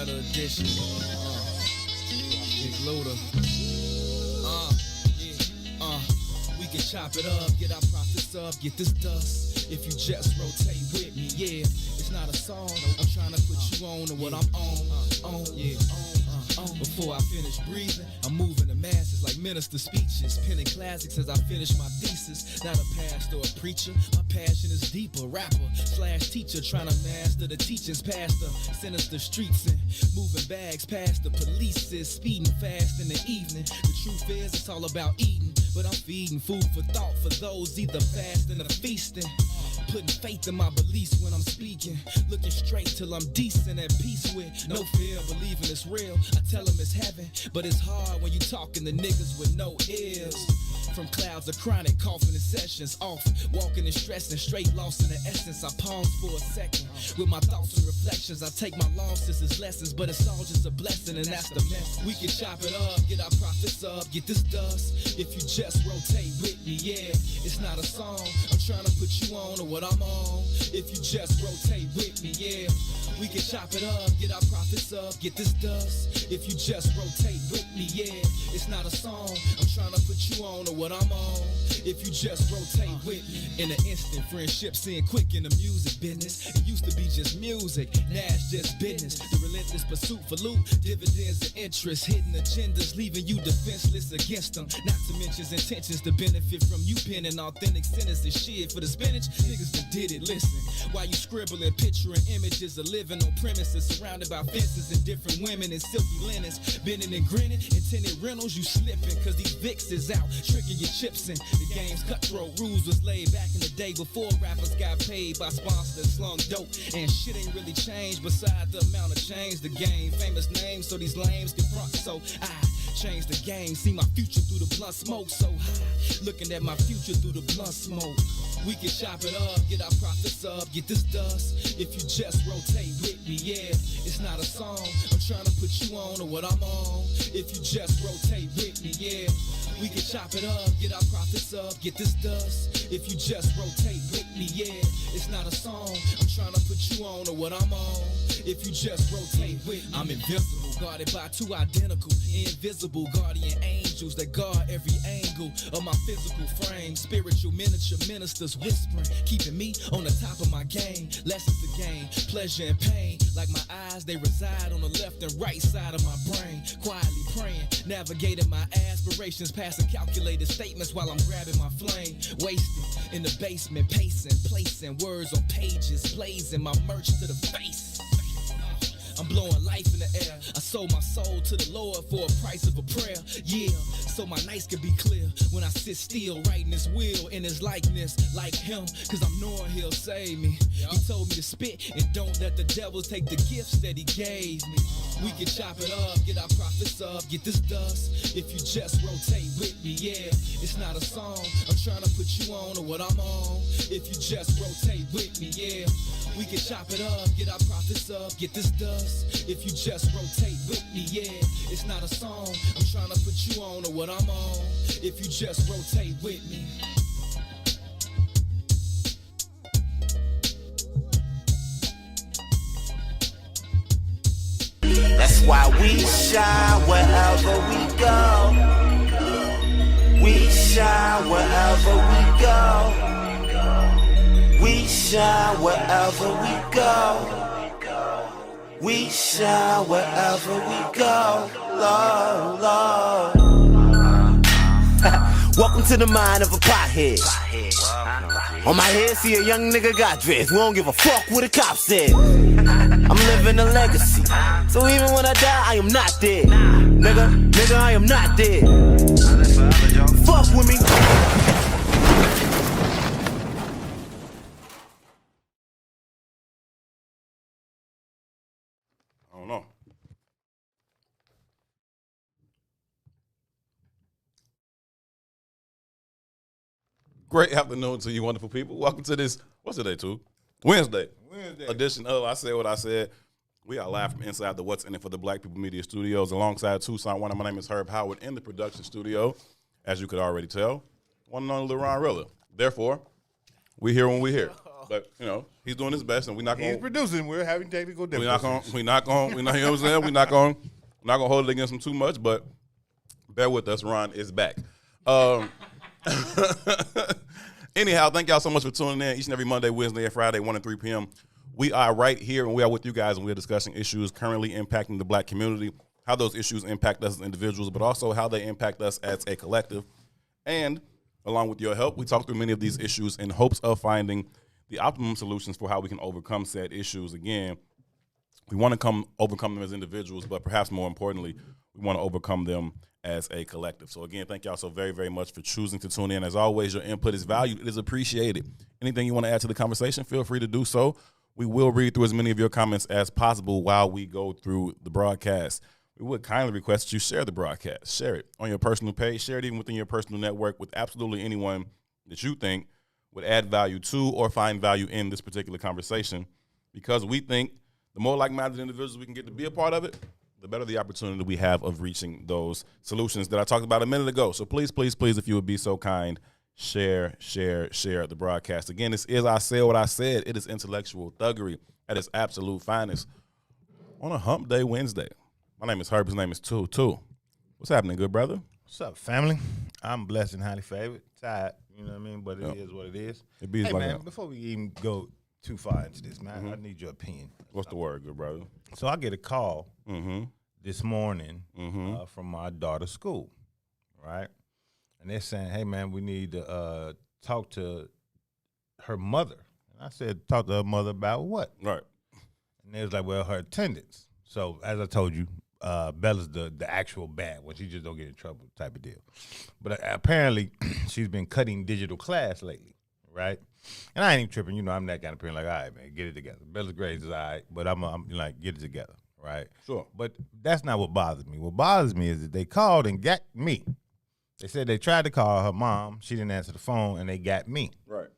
Better edition. Big loader. We can chop it up, get our profits up, get this dust. If you just rotate with me, yeah. It's not a song. I'm trying to put you on to what I'm on. Before I finish breathing, I'm moving the masses like minister speeches, penning classics as I finish my thesis. Not a pastor or a preacher, my passion is deeper. Rapper / teacher, trying to master the teachings past the sinister streets and moving bags past the police is speeding fast in the evening. The truth is, it's all about eating, but I'm feeding food for thought for those either fasting or feasting. Putting faith in my beliefs when I'm speaking, looking straight till I'm decent, at peace with no fear, believing it's real. I tell them it's heaven, but it's hard when you talking to niggas with no ears. From clouds of chronic coughing and sessions off, walking and stressing, straight lost in the essence. I pause for a second with my thoughts and reflections. I take my losses as lessons, but it's all just a blessing, and that's the mess. We can chop it up, get our profits up, get this dust. If you just rotate with me, yeah, it's not a song. I'm trying to put you on to what I'm on. If you just rotate with me, yeah, we can chop it up, get our profits up, get this dust. If you just rotate with me, yeah, it's not a song. I'm trying to put you on to what I'm on. If you just rotate with me. In an instant, friendship seeing quick in the music business. It used to be just music, now it's just business. The relentless pursuit for loot, dividends and interest, hidden agendas, leaving you defenseless against them. Not to mention intentions to benefit from you penning authentic sentences. Shit for the spinach, niggas that did it. Listen, while you scribbling, picturing images of living on premises, surrounded by fences and different women in silky linens, bending and grinning, intended rentals, you slipping, cause these Vicks is out, tricking your chips in. The game's cutthroat, rules was laid back in the day before rappers got paid by sponsors that slung dope. And shit ain't really changed beside the amount of change the game. Famous names so these lames can front, so I change the game. See my future through the blunt smoke so high, looking at my future through the blunt smoke. We can chop it up, get our profits up, get this dust. If you just rotate with me, yeah, it's not a song. I'm trying to put you on to what I'm on. If you just rotate with me, yeah, we can chop it up, get our profits up, get this dust. If you just rotate with me, yeah, it's not a song. I'm trying to put you on to what I'm on. If you just rotate with me, I'm invincible, guarded by two identical, invisible guardian angels that guard every angle of my physical frame. Spiritual miniature ministers whispering, keeping me on the top of my game. Lessons to gain, pleasure and pain. Like my eyes, they reside on the left and right side of my brain. Quietly praying, navigating my aspirations, passing calculated statements while I'm grabbing my flame. Wasted in the basement, pacing, placing words on pages, blazing my merch to the face. I'm blowing life in the air. I sold my soul to the Lord for a price of a prayer. Yeah, so my nights can be clear when I sit still, writing his will in his likeness, like him, cause I'm knowing he'll save me. He told me to spit and don't let the devil take the gifts that he gave me. We can chop it up, get our profits up, get this dust. If you just rotate with me, yeah, it's not a song. I'm trying to put you on to what I'm on. If you just rotate with me, yeah, we can chop it up, get our profits up, get this dust. If you just rotate with me, yeah, it's not a song. I'm trying to put you on to what I'm on. If you just rotate with me. That's why we shine wherever we go. We shine wherever we go. We shine wherever we go. We shine wherever we go, Lord, Lord. Welcome to the mind of a pothead. On my head, see a young nigga got dressed. We don't give a fuck what the cop said. I'm living a legacy, so even when I die, I am not dead. Nigga, I am not dead. Fuck with me. I don't know. Great afternoon to you wonderful people. Welcome to this, what's today, too? Wednesday edition of I Said What I Said. We are live from inside the What's In It for the Black People Media Studios alongside Toussaint Werner. My name is Herb Howard in the production studio, as you could already tell. One and only LaRon Rilla. Therefore, we here when we here. But he's doing his best, and we're not going. He's producing. We're having technical We're difficulties. not going. You know what I'm saying? We're not going to hold it against him too much. But bear with us. Ron is back. Anyhow, thank y'all so much for tuning in each and every Monday, Wednesday, and Friday, 1 and 3 p.m. We are right here, and we are with you guys, and we're discussing issues currently impacting the black community, how those issues impact us as individuals, but also how they impact us as a collective. And along with your help, we talk through many of these issues in hopes of finding the optimum solutions for how we can overcome said issues. Again, we want to overcome them as individuals, but perhaps more importantly, we want to overcome them as a collective. So again, thank y'all so very, very much for choosing to tune in. As always, your input is valued. It is appreciated. Anything you want to add to the conversation, feel free to do so. We will read through as many of your comments as possible while we go through the broadcast. We would kindly request that you share the broadcast. Share it on your personal page. Share it even within your personal network with absolutely anyone that you think would add value to or find value in this particular conversation, because we think the more like-minded individuals we can get to be a part of it, the better the opportunity we have of reaching those solutions that I talked about a minute ago. So please, please, please, if you would be so kind, share the broadcast. Again, this is I Said What I Said. It is intellectual thuggery at its absolute finest on a hump day Wednesday. My name is Herb. His name is Two. What's happening, good brother? What's up, family? I'm blessed and highly favored. Tired, you know what I mean? But it is what it is. It be hey, like man, that. before we even go too far into this, man, I need your opinion. What's the word, good brother? So I get a call this morning Mm-hmm. from my daughter's school, right? And they're saying, hey, man, we need to talk to her mother. And I said, talk to her mother about what? Right. And they was like, well, her attendance. So as I told you, Bella's the actual bad one. She just don't get in trouble type of deal. But apparently she's been cutting digital class lately, right? And I ain't even tripping. You know, I'm that kind of parent. Like, all right, man, get it together. Bella's grades is all right, but I'm like, get it together, right? Sure. But that's not what bothers me. What bothers me is that they called and got me. They said they tried to call her mom. She didn't answer the phone, and they got me. Right.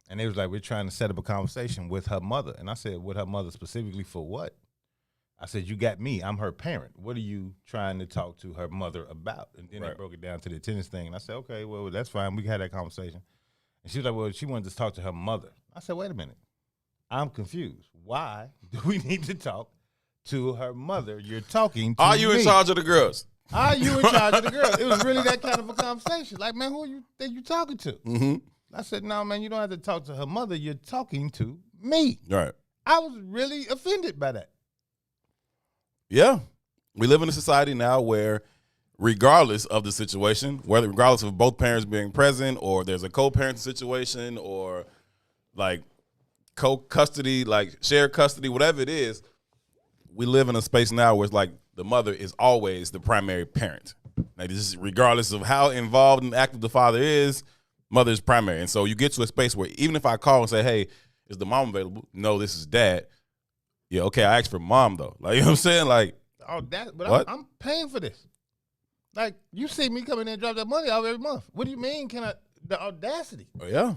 And they was like, we're trying to set up a conversation with her mother. And I said, with her mother specifically for what? I said, you got me. I'm her parent. What are you trying to talk to her mother about? And then they broke it down to the attendance thing. And I said, okay, well, that's fine. We can have that conversation. And she was like, well, she wanted to talk to her mother. I said, wait a minute. I'm confused. Why do we need to talk to her mother? You're talking to Are you me. in charge of the girls? Are you in charge of the girl? It was really that kind of a conversation. Like, man, who you think you talking to? Mm-hmm. I said, no, man, you don't have to talk to her mother. You're talking to me. Right. I was really offended by that. Yeah. We live in a society now where regardless of the situation, whether regardless of both parents being present or there's a co-parent situation or like co-custody, like shared custody, whatever it is, we live in a space now where it's like the mother is always the primary parent. Like this is regardless of how involved and active the father is, mother is primary. And so you get to a space where even if I call and say, hey, is the mom available? No, this is dad. Yeah, okay, I asked for mom though. Like, you know what I'm saying? Like, Oh, that, but What? I'm paying for this. Like, you see me come in there and drop that money out every month. What do you mean? The audacity? oh yeah,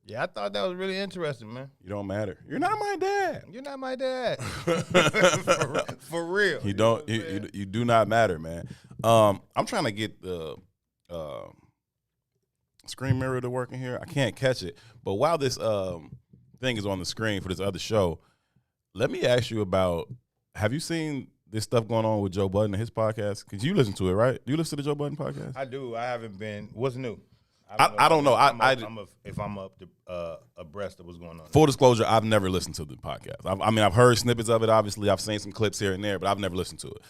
Yeah, I thought that was really interesting, man. you don't matter. You're not my dad. You're not my dad. for real. You don't. You do not matter, man. I'm trying to get the screen mirror to work in here. I can't catch it. But while this thing is on the screen for this other show, let me ask you about. Have you seen this stuff going on with Joe Budden and his podcast? Because you listen to it, right? Do you listen to the Joe Budden podcast? I do. I haven't been. What's new? I don't know. If I'm up to abreast of what's going on. Full disclosure, I've never listened to the podcast. I mean, I've heard snippets of it. Obviously, I've seen some clips here and there, but I've never listened to it.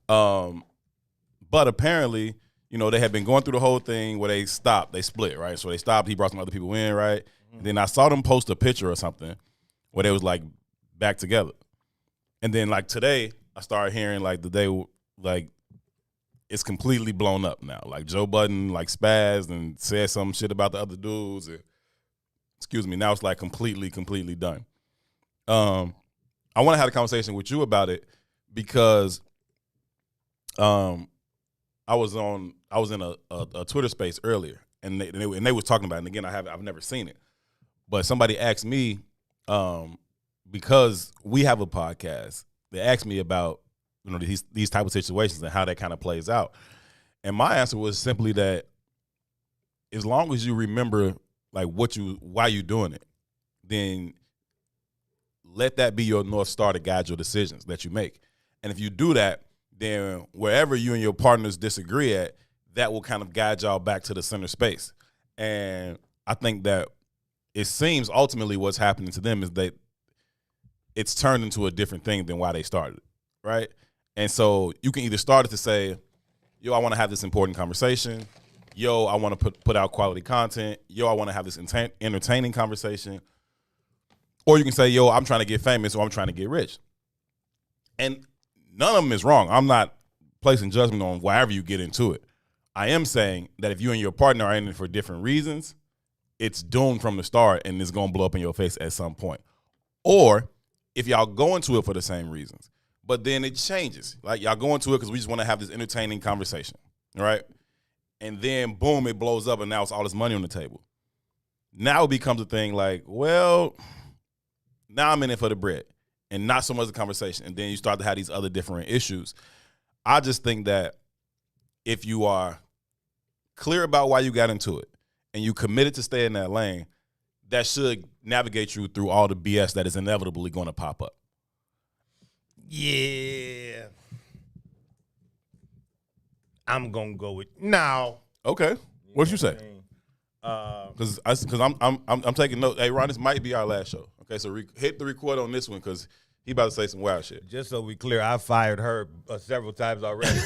But apparently, you know, they had been going through the whole thing where they stopped. They split, right? So they stopped. He brought some other people in, right? And then I saw them post a picture or something where they was like back together. And then like today, I started hearing like it's completely blown up now. Like Joe Budden like spazzed and said some shit about the other dudes. Excuse me. Now it's like completely done. I want to have a conversation with you about it because I was in a Twitter space earlier and they was talking about it. And again, I've never seen it, but somebody asked me because we have a podcast. They asked me about these type of situations and how that kind of plays out. And my answer was simply that as long as you remember like why you doing it, then let that be your North Star to guide your decisions that you make. And if you do that, then wherever you and your partners disagree at, that will kind of guide y'all back to the center space. And I think that it seems ultimately what's happening to them is that it's turned into a different thing than why they started, right? And so you can either start it to say, yo, I want to have this important conversation. Yo, I want to put out quality content. Yo, I want to have this entertaining conversation. Or you can say, yo, I'm trying to get famous or I'm trying to get rich. And none of them is wrong. I'm not placing judgment on wherever you get into it. I am saying that if you and your partner are in it for different reasons, it's doomed from the start and it's going to blow up in your face at some point. Or if y'all go into it for the same reasons, but then it changes. Like y'all go into it because we just want to have this entertaining conversation, right? And then, boom, it blows up and now it's all this money on the table. Now it becomes a thing like, well, now I'm in it for the bread and not so much the conversation. And then you start to have these other different issues. I just think that if you are clear about why you got into it and you committed to stay in that lane, that should navigate you through all the BS that is inevitably going to pop up. Yeah. I'm going to go with now. Okay. What you say? Because I'm taking notes. Hey, Ron, this might be our last show. Okay, so hit the record on this one because he about to say some wild shit. Just so we clear, I fired her several times already.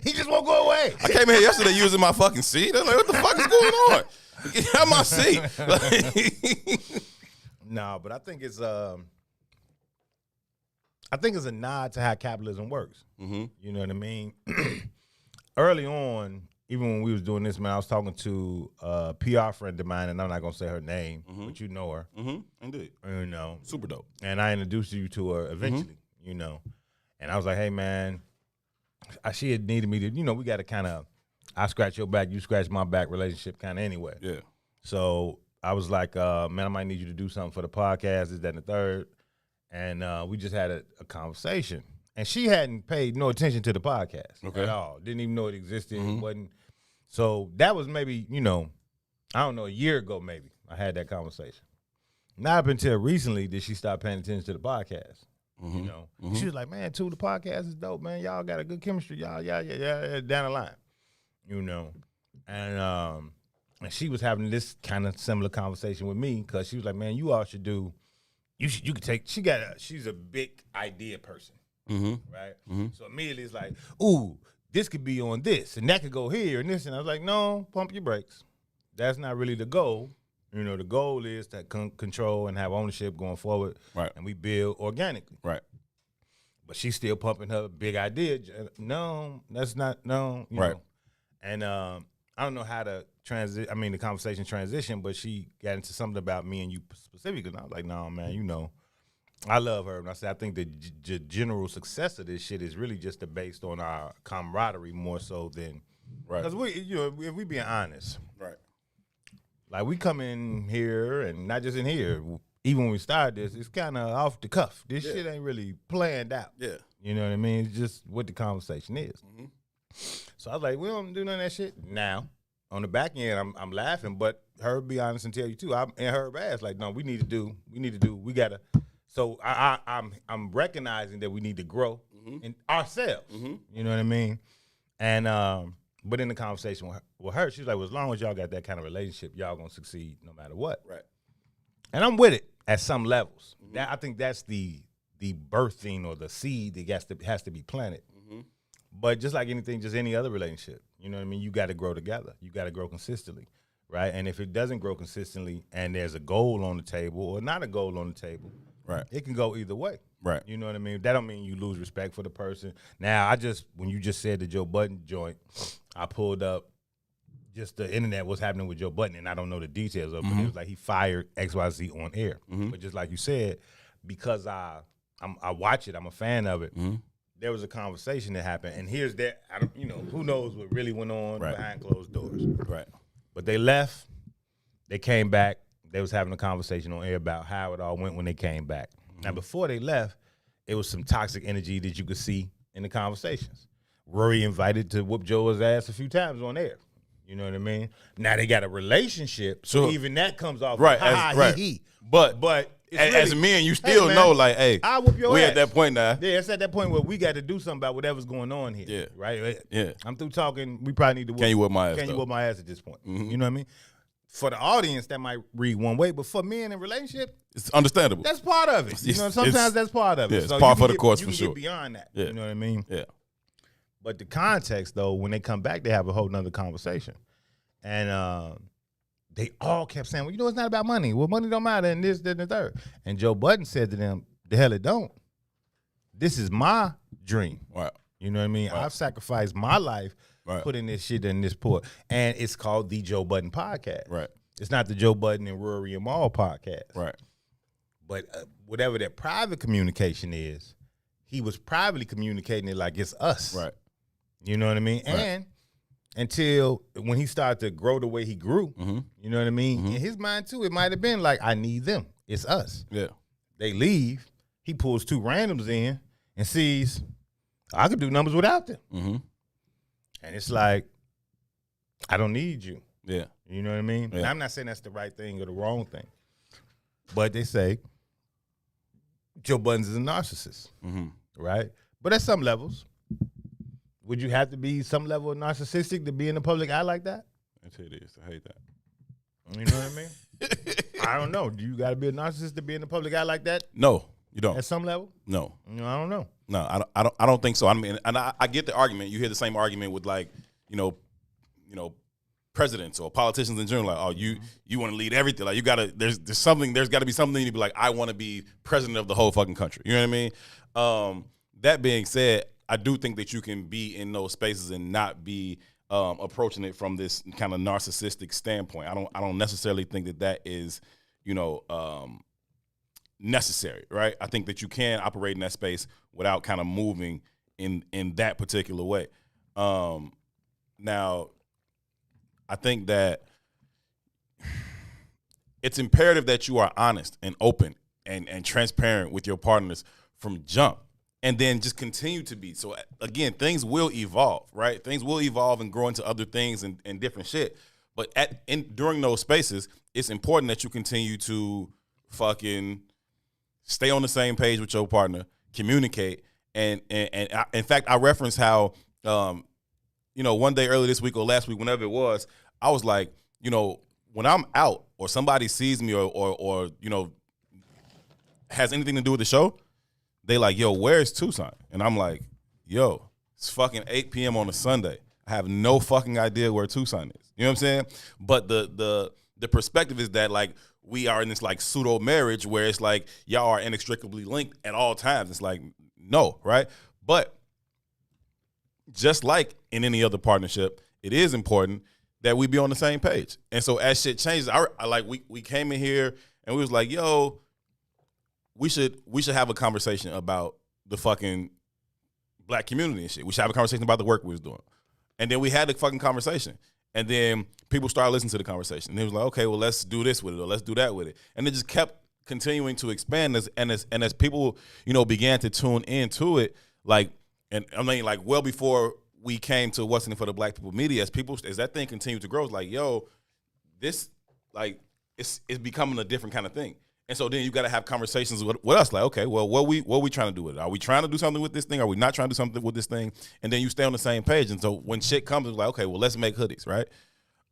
He just won't go away. I came here yesterday using my fucking seat. I'm like, what the fuck is going on? Get out of my seat. No, but I think it's a nod to how capitalism works. Mm-hmm. You know what I mean? Early on, even when we was doing this, man, I was talking to a PR friend of mine, and I'm not gonna say her name, but you know her. Mm-hmm. Indeed. You know, super dope. And I introduced you to her eventually. You know, and I was like, hey, man, she had needed me to. You know, we got to kind of, I scratch your back, you scratch my back relationship kind of anyway. Yeah. So I was like, man, I might need you to do something for the podcast, this, that, and the third. And we just had a conversation. And she hadn't paid no attention to the podcast at all. Didn't even know it existed. It wasn't. So that was maybe, you know, I don't know, a year ago maybe I had that conversation. Not up until recently did she start paying attention to the podcast. You know, she was like, man, the podcast is dope, man. Y'all got a good chemistry. Y'all, yeah, down the line. You know, and she was having this kind of similar conversation with me because she was like, man, you all should do, you could take, she's a big idea person, right? So immediately it's like, ooh, this could be on this and that could go here and this. And I was like, no, pump your brakes. That's not really the goal. You know, the goal is to control and have ownership going forward, right? And we build organically, right? But she's still pumping her big idea. No, that's not, no, you know. And I don't know how to the conversation transition, but she got into something about me and you specifically. And I was like, no, man, you know, I love her. And I said, I think the general success of this shit is really just based on our camaraderie more so than, right? Because we, you know, if we being honest, right? Like we come in here and not just in here, even when we started this, it's kind of off the cuff. This shit ain't really planned out. Yeah. You know what I mean? It's just what the conversation is. So I was like, we don't do none of that shit. Now, on the back end, I'm laughing, but her be honest and tell you too. I'm in her ass like, no, we gotta. So I'm recognizing that we need to grow in ourselves. You know what I mean? And but in the conversation with her, she's like, well, as long as y'all got that kind of relationship, y'all gonna succeed no matter what. Right. And I'm with it at some levels. I think that's the birthing or the seed that has to be planted. But just like anything, just any other relationship, you know what I mean? You got to grow together. You got to grow consistently, right? And if it doesn't grow consistently and there's a goal on the table or not a goal on the table, right, it can go either way. Right. You know what I mean? That don't mean you lose respect for the person. Now, when you just said the Joe Budden joint, I pulled up just the internet, what's happening with Joe Budden, and I don't know the details of it, but it was like he fired XYZ on air. But just like you said, because I watch it, I'm a fan of it, there was a conversation that happened, and here's that, you know, who knows what really went on behind closed doors. Right. But they left, they came back, they was having a conversation on air about how it all went when they came back. Now, before they left, it was some toxic energy that you could see in the conversations. Rory invited to whoop Joe's ass a few times on air. You know what I mean? Now they got a relationship, so Sure. even that comes off Right, right. He. But it's as really, men, you still man, know, like, hey, I whoop your we ass. at that point now. Yeah, it's at that point where we got to do something about whatever's going on here. Yeah. Right? Yeah. I'm through talking. We probably need to whoop. Can you whoop my ass, Can you though? whoop my ass at this point? You know what I mean? For the audience, that might read one way, but for men in a relationship, It's understandable. that's part of it. You know, It's- sometimes that's part of it. yeah, it's so par you for can the course, you for can sure. Get beyond that. Yeah. You know what I mean? Yeah. But the context, though, when they come back, they have a whole nother conversation. And they all kept saying, well, you know, it's not about money. Well, money don't matter, and this, that, and the third. And Joe Budden said to them, the hell it don't. This is my dream. Right. You know what I mean? Right. I've sacrificed my life Right. putting this shit in this port. And it's called the Joe Budden Podcast. Right. It's not the Joe Budden and Rory and Maul podcast. Right. But whatever that private communication is, he was privately communicating it like it's us. Right. You know what I mean? Right. And until when he started to grow the way he grew, Mm-hmm. you know what I mean? In his mind too, it might have been like, I need them. It's us. Yeah. They leave. He pulls two randoms in and sees, I could do numbers without them. Mm-hmm. And it's like, I don't need you. Yeah. You know what I mean? Yeah. And I'm not saying that's the right thing or the wrong thing. But they say Joe Budden is a narcissist, Mm-hmm. right? But at some levels, would you have to be some level of narcissistic to be in the public eye like that? That's it is. I hate that. You know what I mean? I don't know. Do you got to be a narcissist to be in the public eye like that No, you don't. at some level? No. You know, I don't know. No, I don't think so. I mean, and I get the argument. You hear the same argument with like, you know, presidents or politicians in general. Like, oh, you want to lead everything. Like, you gotta. There's got to be something to be like. I want to be president of the whole fucking country. You know what I mean? That being said, I do think that you can be in those spaces and not be approaching it from this kind of narcissistic standpoint. I don't necessarily think that is, necessary, right? I think that you can operate in that space without kind of moving in that particular way. Now, I think that it's imperative that you are honest and open and transparent with your partners from jump, and then just continue to be. So again, things will evolve, right? Things will evolve and grow into other things and different shit. But during those spaces, it's important that you continue to fucking stay on the same page with your partner, communicate, and in fact, I referenced how, one day earlier this week or last week, whenever it was, I was like, when I'm out or somebody sees me or has anything to do with the show, they like, yo, where's Toussaint? And I'm like, yo, it's fucking 8 p.m. on a Sunday. I have no fucking idea where Toussaint is. You know what I'm saying? But the perspective is that like we are in this like pseudo marriage where it's like y'all are inextricably linked at all times. It's like, no, right? But just like in any other partnership, it is important that we be on the same page. And so as shit changes, we came in here and we was like, yo, we should have a conversation about the fucking black community and shit. We should have a conversation about the work we was doing. And then we had the fucking conversation. And then people started listening to the conversation. And it was like, okay, well, let's do this with it or let's do that with it. And it just kept continuing to expand as people, began to tune into it, like, and I mean, like, well before we came to What's in It for the Black People Media, as that thing continued to grow, it's like, yo, this, like, it's becoming a different kind of thing. And so then you got to have conversations with us, like, okay, well, what we trying to do with it? Are we trying to do something with this thing? Are we not trying to do something with this thing? And then you stay on the same page. And so when shit comes, it's like, okay, well, let's make hoodies, right?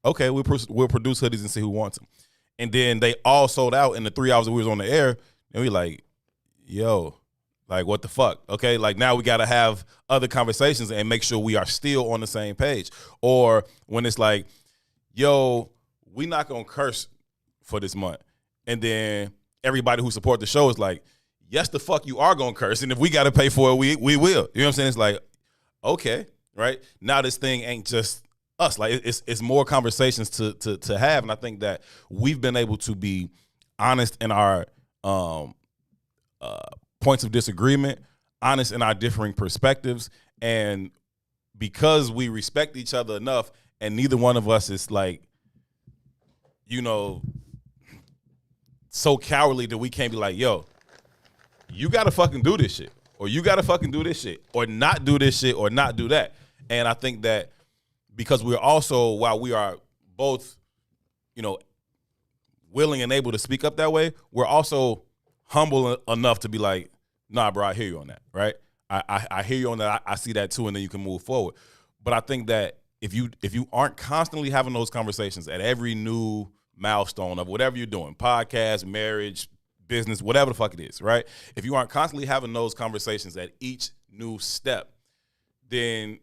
Okay, we'll produce hoodies and see who wants them. And then they all sold out in the 3 hours that we was on the air. And we like, yo, like, what the fuck? Okay, like, now we got to have other conversations and make sure we are still on the same page. Or when it's like, yo, we not going to curse for this month. And then everybody who support the show is like, yes, the fuck you are going to curse. And if we got to pay for it, we will. You know what I'm saying? It's like, okay, right? Now this thing ain't just us. Like, it's more conversations to have. And I think that we've been able to be honest in our points of disagreement, honest in our differing perspectives. And because we respect each other enough and neither one of us is like, so cowardly that we can't be like, yo, you got to fucking do this shit, or you got to fucking do this shit, or not do this shit, or not do that. And I think that because we're also, while we are both, you know, willing and able to speak up that way, we're also humble enough to be like, nah, bro, I hear you on that, right? I hear you on that. I see that too, and then you can move forward. But I think that if you aren't constantly having those conversations at every new milestone of whatever you're doing, podcast, marriage, business, whatever the fuck it is, right? If you aren't constantly having those conversations at each new step, then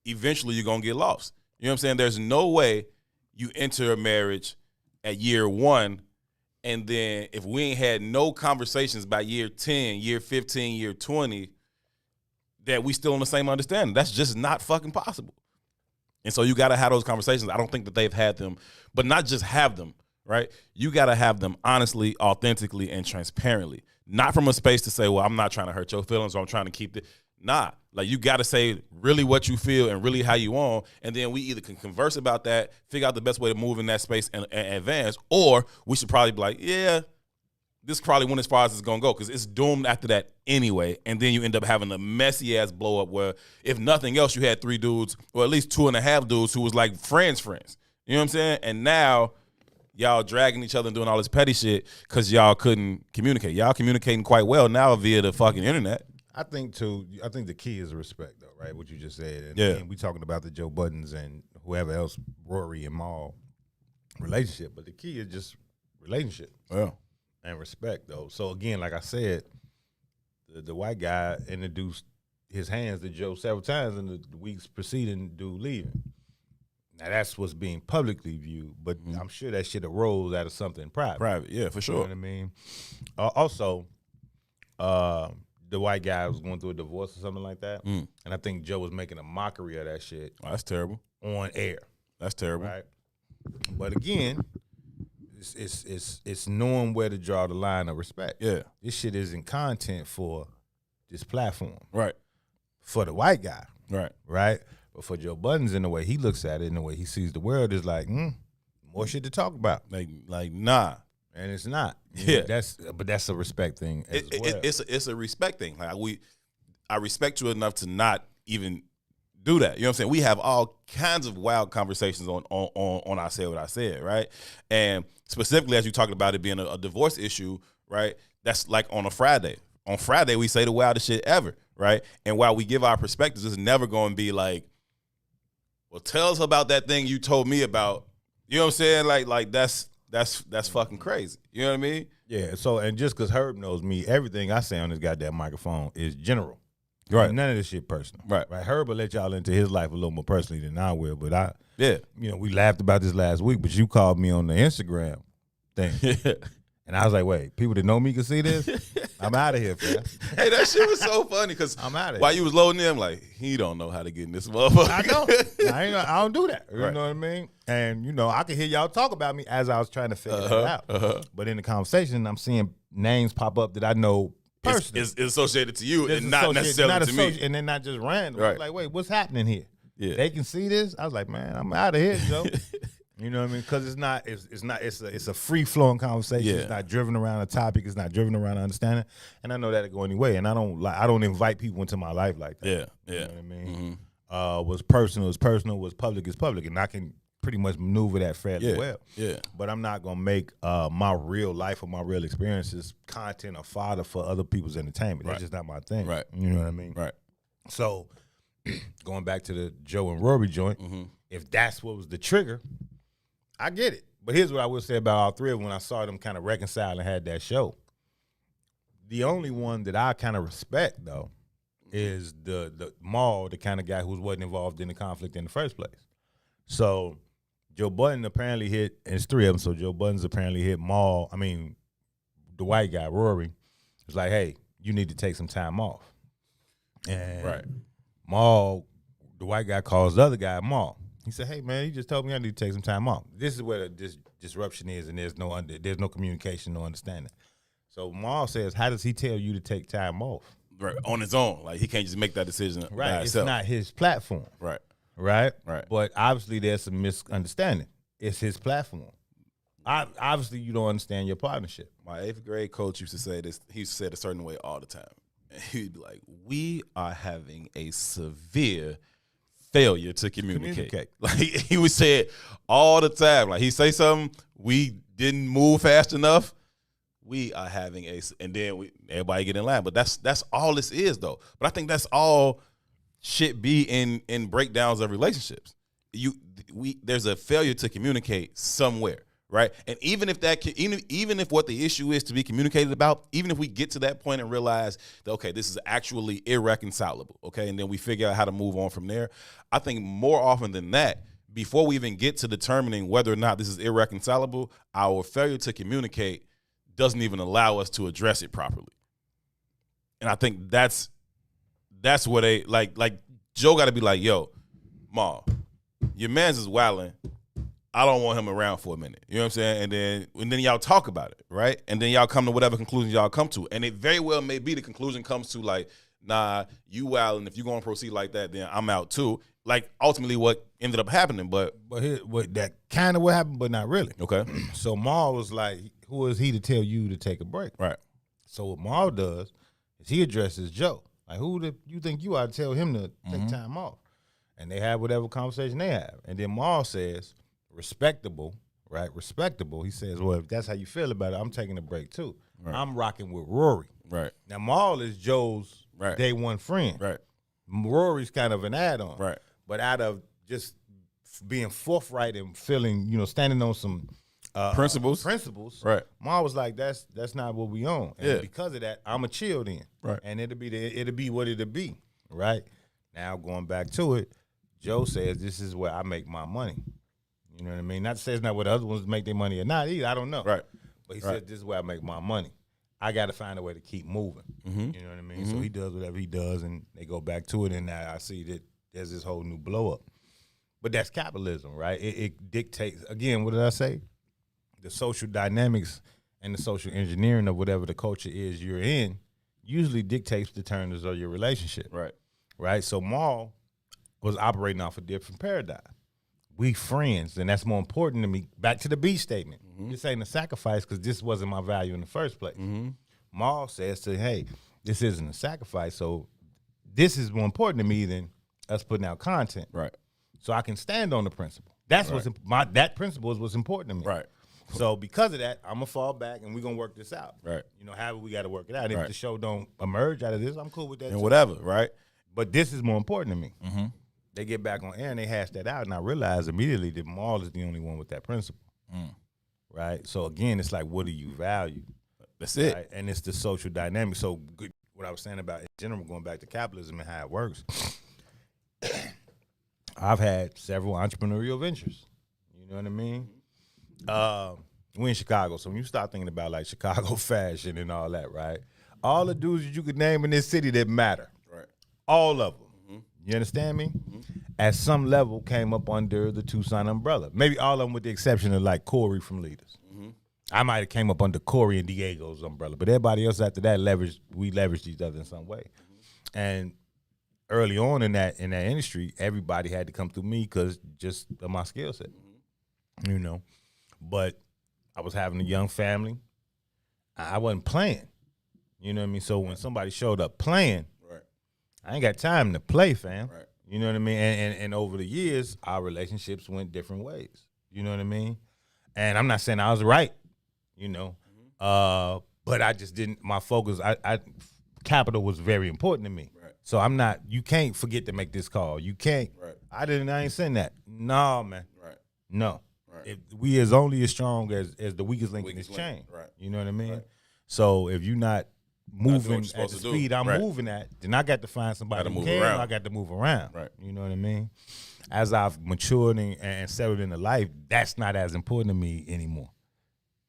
eventually you're going to get lost. You know what I'm saying? There's no way you enter a marriage at year 1, and then if we ain't had no conversations by year 10, year 15, year 20, that we still on the same understanding. That's just not fucking possible. And so you got to have those conversations. I don't think that they've had them, but not just have them, right? You got to have them honestly, authentically, and transparently. Not from a space to say, well, I'm not trying to hurt your feelings, or I'm trying to keep it. Nah, like you got to say really what you feel and really how you want, and then we either can converse about that, figure out the best way to move in that space and advance, or we should probably be like, yeah, this probably went as far as it's going to go, because it's doomed after that anyway, and then you end up having a messy-ass blow-up where, if nothing else, you had 3 dudes, or at least 2.5 dudes who was like friends. You know what I'm saying? And now y'all dragging each other and doing all this petty shit because y'all couldn't communicate. Y'all communicating quite well now via the fucking internet. I think the key is respect, though, right? What you just said. And Yeah. again, we talking about the Joe Buddens and whoever else, Rory and Maul relationship, but the key is just relationship. Yeah. And respect, though. So again, like I said, the white guy introduced his hands to Joe several times in the weeks preceding dude leaving. Now that's what's being publicly viewed, but I'm sure that shit arose out of something private. Private, yeah, for You sure. know what I mean? Also, the white guy was going through a divorce or something like that, and I think Joe was making a mockery of that shit Oh, that's terrible. on air. That's terrible. Right. But again, it's knowing where to draw the line of respect. Yeah. This shit isn't content for this platform. Right. For the white guy. Right. Right? But for Joe Buddens, in the way he looks at it, in the way he sees the world, is like, more shit to talk about. Like nah. And it's not. Yeah. But that's a respect thing as well. It's a respect thing. Like I respect you enough to not even do that. You know what I'm saying? We have all kinds of wild conversations on I Said What I Said, right? And specifically as you talking about it being a divorce issue, right? That's like on a Friday. On Friday, we say the wildest shit ever, right? And while we give our perspectives, it's never going to be like, well, tell us about that thing you told me about. You know what I'm saying? Like that's fucking crazy. You know what I mean? Yeah. So, and just because Herb knows me, everything I say on this goddamn microphone is general. Right. None of this shit personal. Right. Herb will let y'all into his life a little more personally than I will. But Yeah. we laughed about this last week, but you called me on the Instagram thing. Yeah. And I was like, wait, people that know me can see this? I'm out of here, fam. Hey, that shit was so funny because I'm outta here. while you was loading them, like, he don't know how to get in this motherfucker. I know. I don't do that. You Right. know what I mean? And, I could hear y'all talk about me as I was trying to figure it out. But in the conversation, I'm seeing names pop up that I know personally. It's associated to you It's and not necessarily to me. And they're not just random. Right. Like, wait, what's happening here? Yeah. They can see this? I was like, man, I'm out of here, Joe. You know what I mean? Because it's a free flowing conversation. Yeah. It's not driven around a topic. It's not driven around understanding. And I know that'll go anyway. And I don't invite people into my life like that. Yeah, yeah. You know what I mean? Mm-hmm. What's personal is personal. What's public is public. And I can pretty much maneuver that fairly Yeah, well. yeah. But I'm not gonna make my real life or my real experiences content or fodder for other people's entertainment. That's Right. just not my thing. Right. You know what I mean? Right. So going back to the Joe and Rory joint, if that's what was the trigger, I get it. But here's what I would say about all three of them when I saw them kind of reconcile and had that show. The only one that I kind of respect, though, is the Maul, the kind of guy who wasn't involved in the conflict in the first place. So Joe Budden apparently hit, and it's 3 of them, so Joe Budden's apparently hit Maul, the white guy, Rory, was like, hey, you need to take some time off. And Right. Maul, the white guy, calls the other guy Maul. He said, hey, man, he just told me I need to take some time off. This is where this disruption is, and there's no communication, no understanding. So Maul says, how does he tell you to take time off? Right. On his own. Like, he can't just make that decision by Right. It's himself. not his platform. Right. Right? Right. But obviously there's some misunderstanding. It's his platform. Obviously you don't understand your partnership. My 8th grade coach used to say this. He used to say it a certain way all the time. And he'd be like, we are having a severe failure to communicate. Like he would say it all the time. Like he say something, we didn't move fast enough. We are having and then everybody get in line. But that's all this is though. But I think that's all should be in breakdowns of relationships. There's a failure to communicate somewhere. Right. And even if even if what the issue is to be communicated about, even if we get to that point and realize that, OK, this is actually irreconcilable. OK, and then we figure out how to move on from there. I think more often than that, before we even get to determining whether or not this is irreconcilable, our failure to communicate doesn't even allow us to address it properly. And I think that's where they like Joe got to be like, yo, Ma, your man's is wilding. I don't want him around for a minute. You know what I'm saying? And then y'all talk about it, right? And then y'all come to whatever conclusion y'all come to. And it very well may be the conclusion comes to like, nah, you wild, and if you're going to proceed like that, then I'm out too. Like ultimately what ended up happening, but here, that kind of what happened, but not really. Okay. So Maul was like, who is he to tell you to take a break? Right. So what Maul does is he addresses Joe. Like, who do you think you are to tell him to take time off? And they have whatever conversation they have. And then Maul says, respectable, right? Respectable. He says, well, if that's how you feel about it, I'm taking a break too. Right. I'm rocking with Rory. Right. Now, Maul is Joe's day one friend. Right. Rory's kind of an add-on. Right. But out of just being forthright and feeling, standing on some principles, right? Maul was like, that's not what we on. And because of that, I'ma chill then. Right. And it'll be what it'll be. Right. Now going back to it, Joe says this is where I make my money. You know what I mean? Not to say it's not where the other ones make their money or not either. I don't know. Right. But he said this is where I make my money. I got to find a way to keep moving. Mm-hmm. You know what I mean? So he does whatever he does, and they go back to it, and now I see that there's this whole new blow up. But that's capitalism, right? It dictates, again, what did I say? The social dynamics and the social engineering of whatever the culture is you're in usually dictates the terms of your relationship. Right. Right? So Maul was operating off a different paradigm. We friends, and that's more important to me. Back to the B statement. This ain't a sacrifice because this wasn't my value in the first place. Maul says to, hey, this isn't a sacrifice, so this is more important to me than us putting out content. Right. So I can stand on the principle. That's that principle is what's important to me. Right. So because of that, I'm gonna fall back and we're gonna work this out. Right. However we gotta work it out. If the show don't emerge out of this, I'm cool with that. And whatever, right? But this is more important to me. They get back on air and they hash that out, and I realize immediately that Maul is the only one with that principle. Right? So again, it's like, what do you value? That's it. Right? And it's the social dynamic. So what I was saying about in general, going back to capitalism and how it works, I've had several entrepreneurial ventures. You know what I mean? We're in Chicago, so when you start thinking about like Chicago fashion and all that, right? All the dudes that you could name in this city that matter. Right. All of them. You understand me? At some level came up under the Toussaint umbrella. Maybe all of them with the exception of like Corey from Leaders. I might have came up under Corey and Diego's umbrella, but everybody else after that we leveraged each other in some way. And early on in that industry, everybody had to come through me because just of my skill set. But I was having a young family. I wasn't playing. You know what I mean? So when somebody showed up playing, I ain't got time to play, fam. Right. You know what I mean? And over the years, our relationships went different ways. You know what I mean? And I'm not saying I was right, but I just didn't. My focus, capital was very important to me. Right. So I'm not. You can't forget to make this call. You can't. Right. I ain't saying that. No, man. Right. No. Right. If we is only as strong as the weakest link in this chain. Right. You know what I mean? Right. So if you're not moving at the speed I'm moving at, then I got to find somebody who can. I got to move around. Right. You know what I mean? As I've matured and settled into life, that's not as important to me anymore.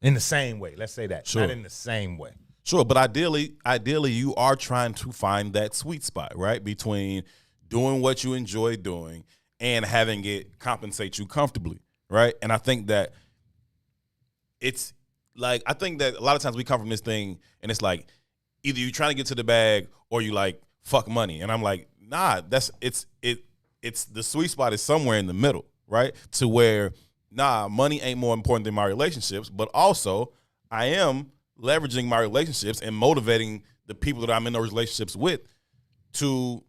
In the same way, let's say that. Sure. Not in the same way. Sure, but ideally, you are trying to find that sweet spot, right? Between doing what you enjoy doing and having it compensate you comfortably, right? And I think that it's like, I think that a lot of times we come from this thing and it's like, either you're trying to get to the bag or you like, fuck money. And I'm like, nah, it's the sweet spot is somewhere in the middle, right? To where, nah, money ain't more important than my relationships, but also I am leveraging my relationships and motivating the people that I'm in those relationships with to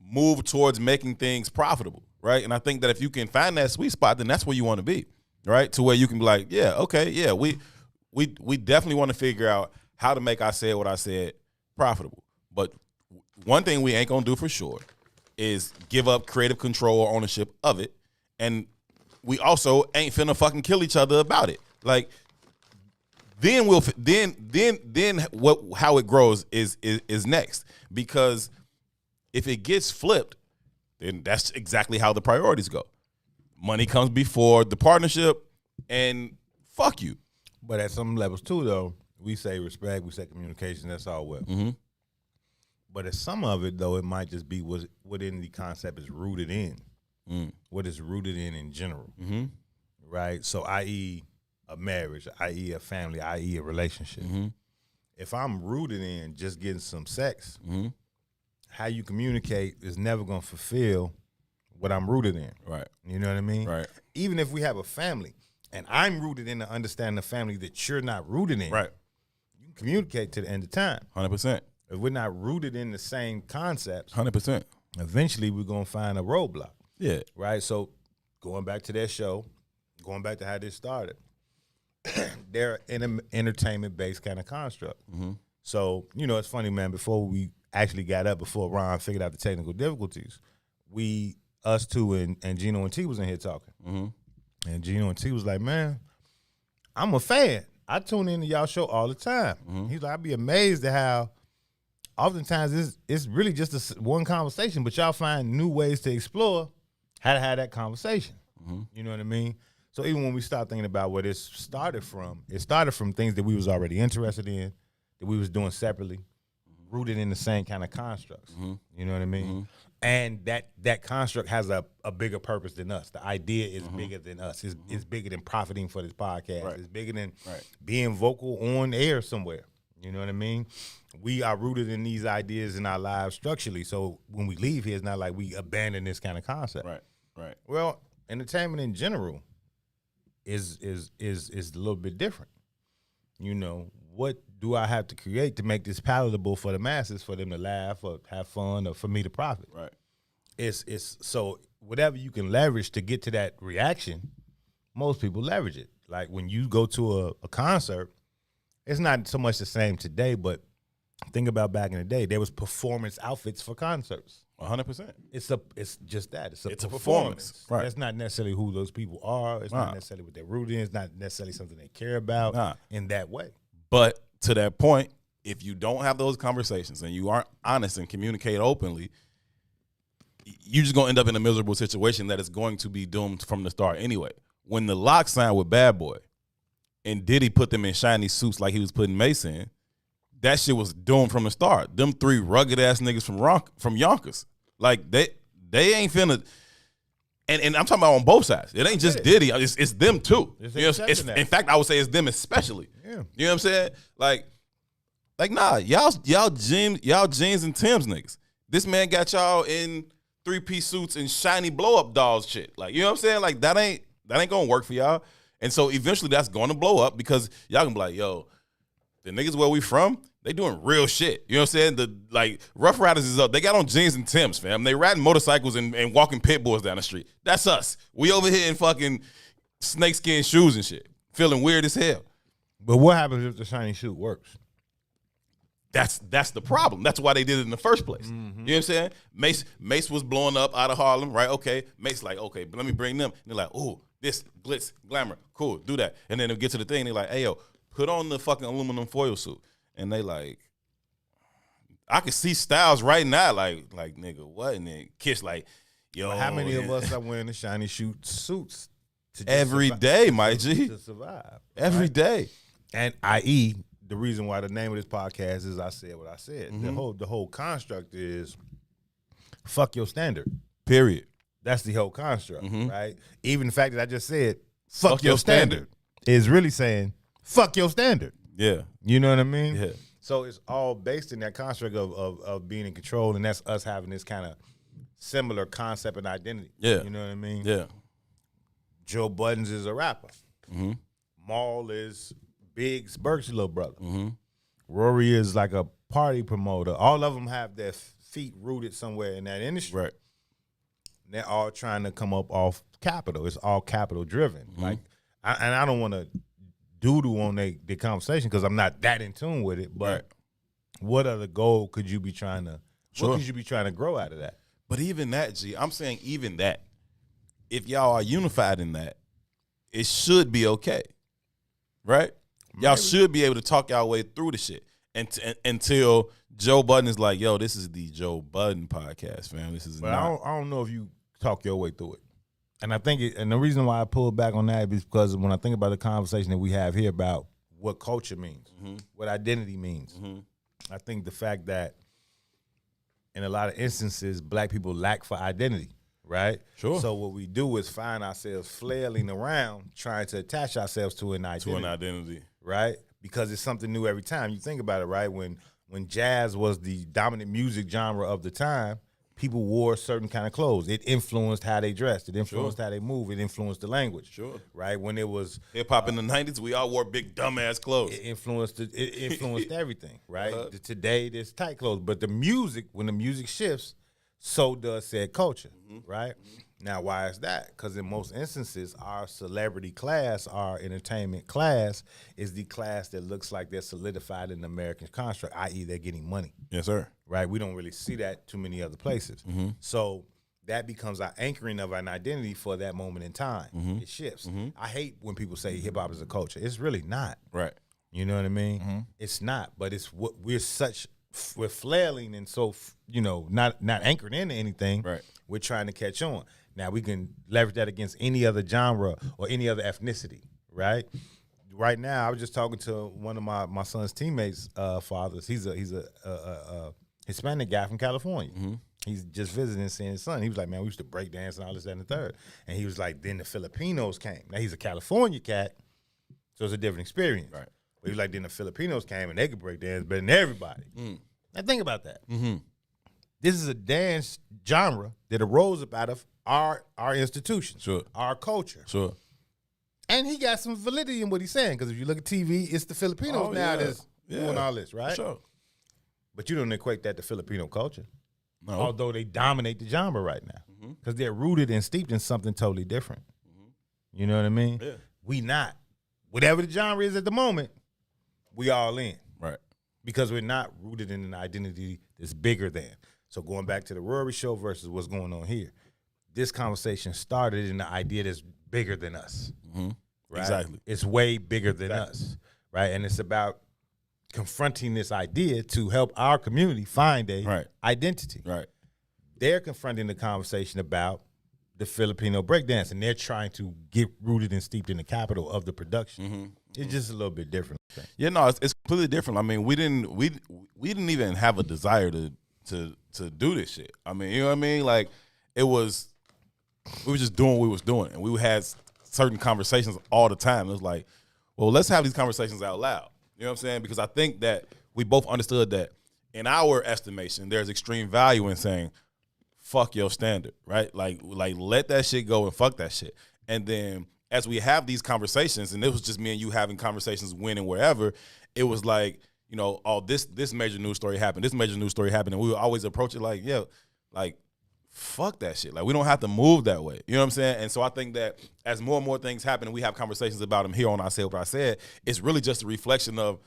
move towards making things profitable, right? And I think that if you can find that sweet spot, then that's where you want to be, right? To where you can be like, yeah, okay, yeah, we definitely want to figure out how to make I Said What I Said profitable. But one thing we ain't gonna do for sure is give up creative control or ownership of it, and we also ain't finna fucking kill each other about it. Like, then how it grows is next, because if it gets flipped, then that's exactly how the priorities go. Money comes before the partnership, and fuck you. But at some levels too, though, we say respect, we say communication. That's all well. Mm-hmm. But at some of it, though, it might just be what in the concept is rooted in, what is rooted in general, right? So, i.e., a marriage, i.e., a family, i.e., a relationship. Mm-hmm. If I'm rooted in just getting some sex, how you communicate is never going to fulfill what I'm rooted in. Right. You know what I mean? Right. Even if we have a family and I'm rooted in to understand the family that you're not rooted in, right, you can communicate to the end of time. 100%. If we're not rooted in the same concepts, 100%, eventually we're going to find a roadblock. Yeah. Right? So going back to that show, going back to how this started, they're in an entertainment-based kind of construct. Mm-hmm. So, you know, it's funny, man, before we actually got up, before Ron figured out the technical difficulties, us two and Gino and T was in here talking. Mm-hmm. And Gino and T was like, man, I'm a fan. I tune into y'all show all the time. Mm-hmm. He's like, I'd be amazed at how oftentimes it's really just one conversation, but y'all find new ways to explore how to have that conversation. Mm-hmm. You know what I mean? So even when we start thinking about where this started from, it started from things that we was already interested in, that we was doing separately, rooted in the same kind of constructs. Mm-hmm. You know what I mean? Mm-hmm. And that construct has a bigger purpose than us. The idea is bigger than us. It's bigger than profiting for this podcast. Right. It's bigger than being vocal on air somewhere. You know what I mean? We are rooted in these ideas in our lives structurally. So when we leave here, it's not like we abandon this kind of concept. Right. Right. Well, entertainment in general is a little bit different. You know, what do I have to create to make this palatable for the masses, for them to laugh or have fun or for me to profit? Right. It's so whatever you can leverage to get to that reaction, most people leverage it. Like when you go to a concert, it's not so much the same today, but think about back in the day, there was performance outfits for concerts. 100%. It's just that. It's a performance. Right. That's not necessarily who those people are. It's not necessarily what they're rooted in. It's not necessarily something they care about in that way. But to that point, if you don't have those conversations and you aren't honest and communicate openly, you're just going to end up in a miserable situation that is going to be doomed from the start anyway. When the Lock signed with Bad Boy and Diddy put them in shiny suits like he was putting Mace in, that shit was doomed from the start. Them three rugged ass niggas from Yonkers, like they ain't finna. And I'm talking about on both sides. It ain't just Diddy. It's them too. In fact, I would say it's them especially. Yeah. You know what I'm saying? Like nah, y'all jeans and Timbs niggas. This man got y'all in 3-piece suits and shiny blow up dolls shit. Like, you know what I'm saying? Like that ain't gonna work for y'all. And so eventually that's gonna blow up because y'all can be like, yo, the niggas where we from, they doing real shit. You know what I'm saying? Rough Riders is up. They got on jeans and Timbs, fam. They riding motorcycles and walking pit bulls down the street. That's us. We over here in fucking snakeskin shoes and shit, feeling weird as hell. But what happens if the shiny suit works? That's the problem. That's why they did it in the first place. Mm-hmm. You know what I'm saying? Mace was blowing up out of Harlem, right? Okay. Mace like, okay, but let me bring them. And they're like, ooh, this, glitz, glamour, cool, do that. And then they get to the thing, they're like, hey, yo, put on the fucking aluminum foil suit. And they like, I can see Styles right now, like nigga, what? And then Kish like, yo. Well, how many of us are wearing the shiny suits every day, my G? To survive. Every day. And i.e., the reason why the name of this podcast is I Said What I Said. Mm-hmm. The whole construct is fuck your standard. Period. That's the whole construct, right? Even the fact that I just said fuck your standard is really saying fuck your standard. Yeah. You know what I mean? Yeah. So it's all based in that construct of being in control, and that's us having this kind of similar concept and identity. Yeah. You know what I mean? Yeah. Joe Buttons is a rapper. Mm-hmm. Maul is Big's Burke's little brother. Mm-hmm. Rory is like a party promoter. All of them have their feet rooted somewhere in that industry. Right. They're all trying to come up off capital. It's all capital driven. Like, I don't want to doodle on the conversation because I'm not that in tune with it. But what other goal could you be trying to? What could you be trying to grow out of that? But even that, G, I'm saying even that, if y'all are unified in that, it should be okay, right? Y'all should be able to talk y'all way through the shit until Joe Budden is like, yo, this is the Joe Budden podcast, fam. This is But not. I don't know if you talk your way through it. And I think and the reason why I pulled back on that is because when I think about the conversation that we have here about what culture means, what identity means, I think the fact that in a lot of instances, black people lack for identity, right? Sure. So what we do is find ourselves flailing around trying to attach ourselves to an identity. To an identity. Right? Because it's something new every time. You think about it, right? When jazz was the dominant music genre of the time, people wore certain kind of clothes. It influenced how they dressed. It influenced how they moved. It influenced the language. Sure. Right? When it was hip-hop in the 90s, we all wore big dumbass clothes. It influenced everything, right? Today, there's tight clothes. But the music, when the music shifts, so does said culture, right? Now, why is that? Because in most instances, our celebrity class, our entertainment class, is the class that looks like they're solidified in the American construct, i.e. they're getting money. Yes, sir. Right? We don't really see that too many other places. So that becomes our anchoring of an identity for that moment in time. It shifts. I hate when people say hip-hop is a culture. It's really not. Right. You know what I mean? It's not, but it's what we're flailing and so, not anchored into anything. Right. We're trying to catch on. Now we can leverage that against any other genre or any other ethnicity, right? Right now, I was just talking to one of my son's teammates' fathers. He's a Hispanic guy from California. He's just visiting and seeing his son. He was like, man, we used to break dance and all this, that, and the third. And he was like, then the Filipinos came. Now he's a California cat, so it's a different experience. Right. But he was like, then the Filipinos came and they could break dance better than everybody. Now think about that. This is a dance genre that arose up out of our institution, our culture. Sure. And he got some validity in what he's saying, because if you look at TV, it's the Filipinos now that's doing all this, right? Sure. But you don't equate that to Filipino culture, No. although they dominate the genre right now, because they're rooted and steeped in something totally different. You know what I mean? Yeah. We not. Whatever the genre is at the moment, we all in. Right. Because we're not rooted in an identity that's bigger than. So going back to the Rory show versus what's going on here, this conversation started in the idea that's bigger than us. Right? Exactly. It's way bigger than us, right? And it's about confronting this idea to help our community find a identity. Right. They're confronting the conversation about the Filipino breakdance, and they're trying to get rooted and steeped in the capital of the production. It's just a little bit different. Yeah, no, it's completely different. I mean, we didn't even have a desire to do this shit. I mean, you know what I mean? Like, we were just doing what we was doing, and we had certain conversations all the time. It was like, well, let's have these conversations out loud. You know what I'm saying? Because I think that we both understood that in our estimation, there's extreme value in saying, fuck your standard, right? Like let that shit go and fuck that shit. And then as we have these conversations, and it was just me and you having conversations when and wherever, it was like, this major news story happened, this major news story happened, and we would always approach it like, fuck that shit. Like, we don't have to move that way. You know what I'm saying? And so I think that as more and more things happen and we have conversations about them here on I Said What I Said, it's really just a reflection of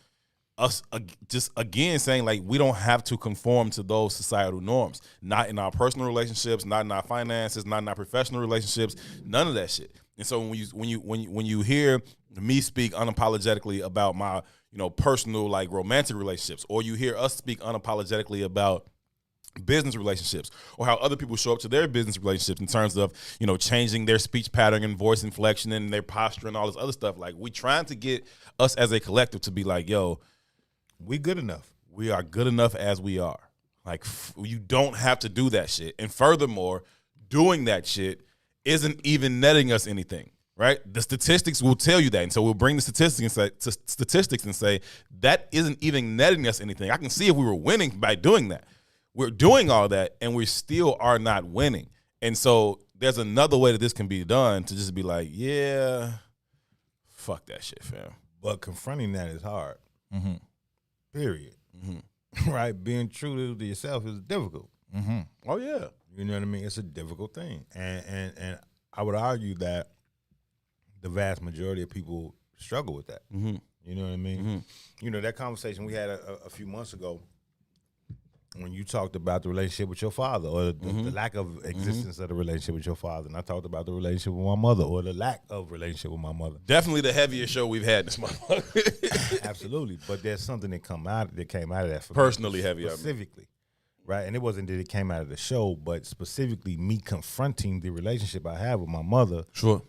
us just, again, saying, like, we don't have to conform to those societal norms. Not in our personal relationships, not in our finances, not in our professional relationships, none of that shit. And so when you hear me speak unapologetically about my, personal, like, romantic relationships, or you hear us speak unapologetically about business relationships, or how other people show up to their business relationships in terms of, changing their speech pattern and voice inflection and their posture and all this other stuff. Like, we trying to get us as a collective to be like, yo, We good enough. We are good enough as we are. Like, you don't have to do that shit. And furthermore, doing that shit isn't even netting us anything, right? The statistics will tell you that. And so we'll bring the statistics and say that isn't even netting us anything. I can see if we were winning by doing that. We're doing all that, and we still are not winning. And so there's another way that this can be done, to just be like, yeah, fuck that shit, fam. But confronting that is hard. Period. Right? Being true to yourself is difficult. Oh yeah. You know what I mean? It's a difficult thing, and I would argue that the vast majority of people struggle with that. Mm-hmm. You know what I mean? Mm-hmm. You know, that conversation we had a few months ago when you talked about the relationship with your father or the lack of existence of the relationship with your father, and I talked about the relationship with my mother or the lack of relationship with my mother. Definitely the heaviest show we've had this month. Absolutely, but there's something that came out of that for Personally me, heavy, specifically, right? And it wasn't that it came out of the show, but specifically me confronting the relationship I have with my mother. Sure.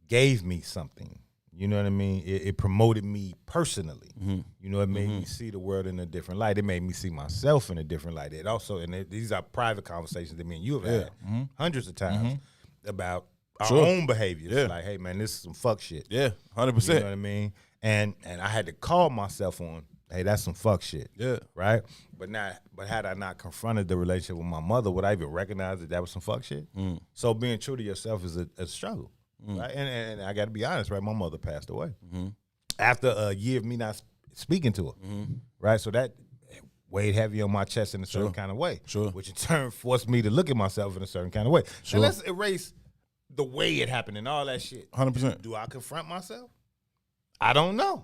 Gave me something. You know what I mean? It promoted me personally. You know, it made me see the world in a different light. It made me see myself in a different light. It also, these are private conversations that me and you have had hundreds of times about our own behaviors. Yeah. Like, hey man, this is some fuck shit. Yeah, 100%. You know what I mean? And I had to call myself on, hey, that's some fuck shit. Yeah. Right? But had I not confronted the relationship with my mother, would I even recognize that was some fuck shit? So being true to yourself is a struggle. Right? And I got to be honest, right? My mother passed away after a year of me not speaking to her, right? So that weighed heavy on my chest in a certain kind of way, which in turn forced me to look at myself in a certain kind of way. Now let's erase the way it happened and all that shit. 100%. Do I confront myself? I don't know.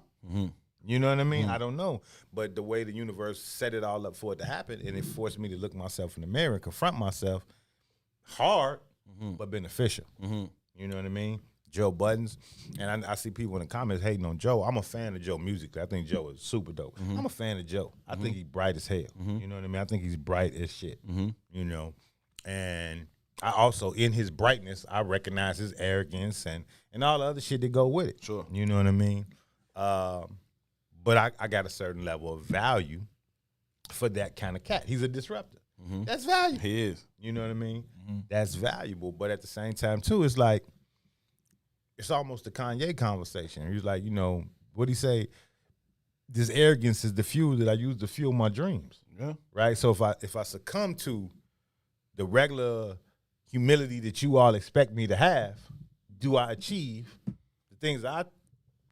You know what I mean? I don't know. But the way the universe set it all up for it to happen, and it forced me to look myself in the mirror and confront myself hard, but beneficial. You know what I mean? Joe Buttons. And I see people in the comments hating on Joe. I'm a fan of Joe musically. I think Joe is super dope. I'm a fan of Joe. I think he's bright as hell. You know what I mean? I think he's bright as shit. You know? And I also, in his brightness, I recognize his arrogance and all the other shit that go with it. Sure. You know what I mean? But I got a certain level of value for that kind of cat. He's a disruptor. That's valuable. He is. You know what I mean? That's valuable. But at the same time, too, it's like, it's almost the Kanye conversation. He's like, you know, what'd he say? This arrogance is the fuel that I use to fuel my dreams. Yeah. Right? So if I succumb to the regular humility that you all expect me to have, do I achieve the things I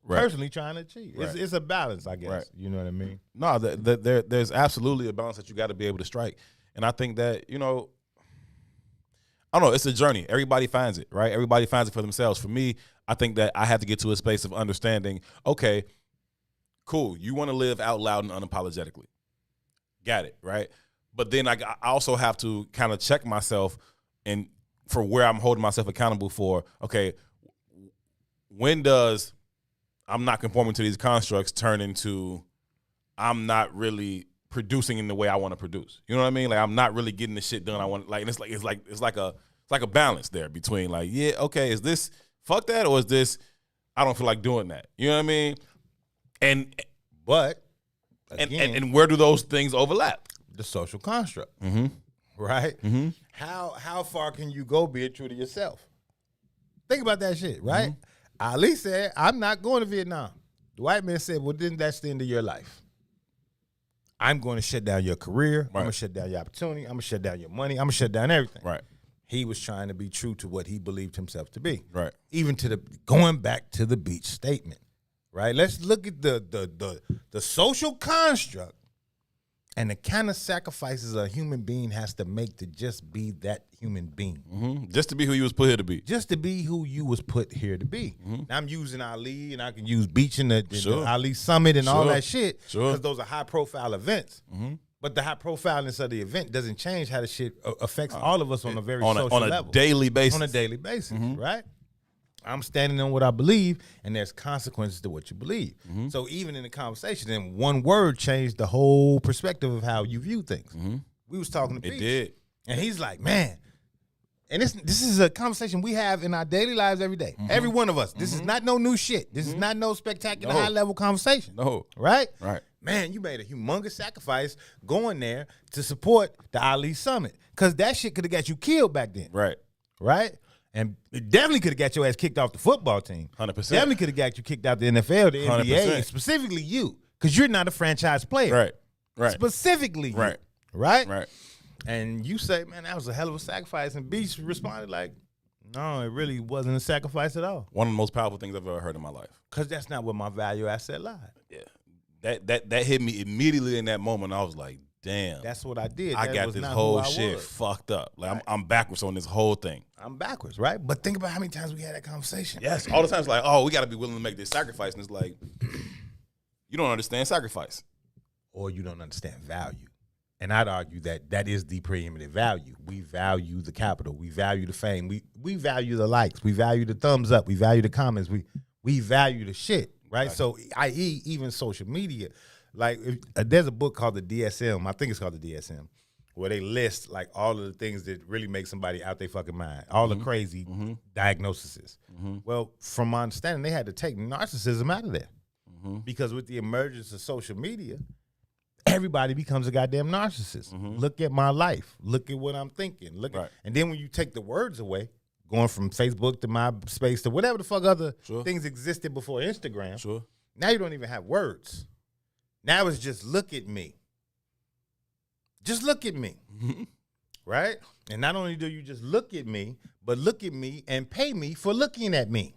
personally trying to achieve? It's a balance, I guess. Right. You know what I mean? No, there's absolutely a balance that you got to be able to strike. And I think that, you know, I don't know, it's a journey. Everybody finds it, right? Everybody finds it for themselves. For me, I think that I have to get to a space of understanding, okay, cool, you want to live out loud and unapologetically. Got it, right? But then I also have to kind of check myself and for where I'm holding myself accountable for, okay, when does I'm not conforming to these constructs turn into I'm not really producing in the way I want to produce? You know what I mean? Like I'm not really getting the shit done I want. Like, and it's like a balance there between like, yeah, okay, is this fuck that, or is this I don't feel like doing that? You know what I mean? But again, where do those things overlap? The social construct, right? How far can you go being true to yourself? Think about that shit, right? Ali said, "I'm not going to Vietnam." The white man said, "Well, then that's the end of your life. I'm going to shut down your career. I'm going to shut down your opportunity. I'm going to shut down your money. I'm going to shut down everything." Right. He was trying to be true to what he believed himself to be. Right. Even to going back to the beach statement. Right. Let's look at the social construct and the kind of sacrifices a human being has to make to just be that human being. Just to be who you was put here to be. Just to be who you was put here to be. Now I'm using Ali, and I can use Beach and the Ali Summit and all that shit because those are high-profile events. But the high-profileness of the event doesn't change how the shit affects all of us on a very social level. On a daily basis. On a daily basis, right? I'm standing on what I believe, and there's consequences to what you believe. So even in the conversation, then one word changed the whole perspective of how you view things. We was talking to Beach. It did. And he's like, man, and this is a conversation we have in our daily lives every day. Every one of us. This is not no new shit. This is not no spectacular high-level conversation. No. Right? Right. Man, you made a humongous sacrifice going there to support the Ali Summit. Because that shit could have got you killed back then. Right. Right? And it definitely could have got your ass kicked off the football team. 100%. Definitely could have got you kicked out the NFL, the NBA, 100%. specifically you. Because you're not a franchise player. Right. Right. Specifically you. Right. Right? Right. And you say, man, that was a hell of a sacrifice. And Beach responded like, no, it really wasn't a sacrifice at all. One of the most powerful things I've ever heard in my life. Because that's not where my value asset lied. Yeah. That hit me immediately in that moment. I was like, damn. That's what I did. I That got was this not whole who I shit was. fucked up. Like Right. I'm backwards on this whole thing. I'm backwards, right? But think about how many times we had that conversation. Yes, all the time it's like, oh, we got to be willing to make this sacrifice, and it's like, you don't understand sacrifice. Or you don't understand value. And I'd argue that that is the preeminent value. We value the capital. We value the fame. We value the likes. We value the thumbs up. We value the comments. We value the shit, right? So, i.e., even social media. Like, there's a book called the DSM. I think it's called the DSM, where they list, like, all of the things that really make somebody out their fucking mind. All the crazy diagnoses. Well, from my understanding, they had to take narcissism out of there. Because with the emergence of social media, everybody becomes a goddamn narcissist. Look at my life. Look at what I'm thinking. Look at, and then when you take the words away, going from Facebook to MySpace to whatever the fuck other things existed before Instagram, now you don't even have words. Now it's just look at me. Just look at me. Right? And not only do you just look at me, but look at me and pay me for looking at me.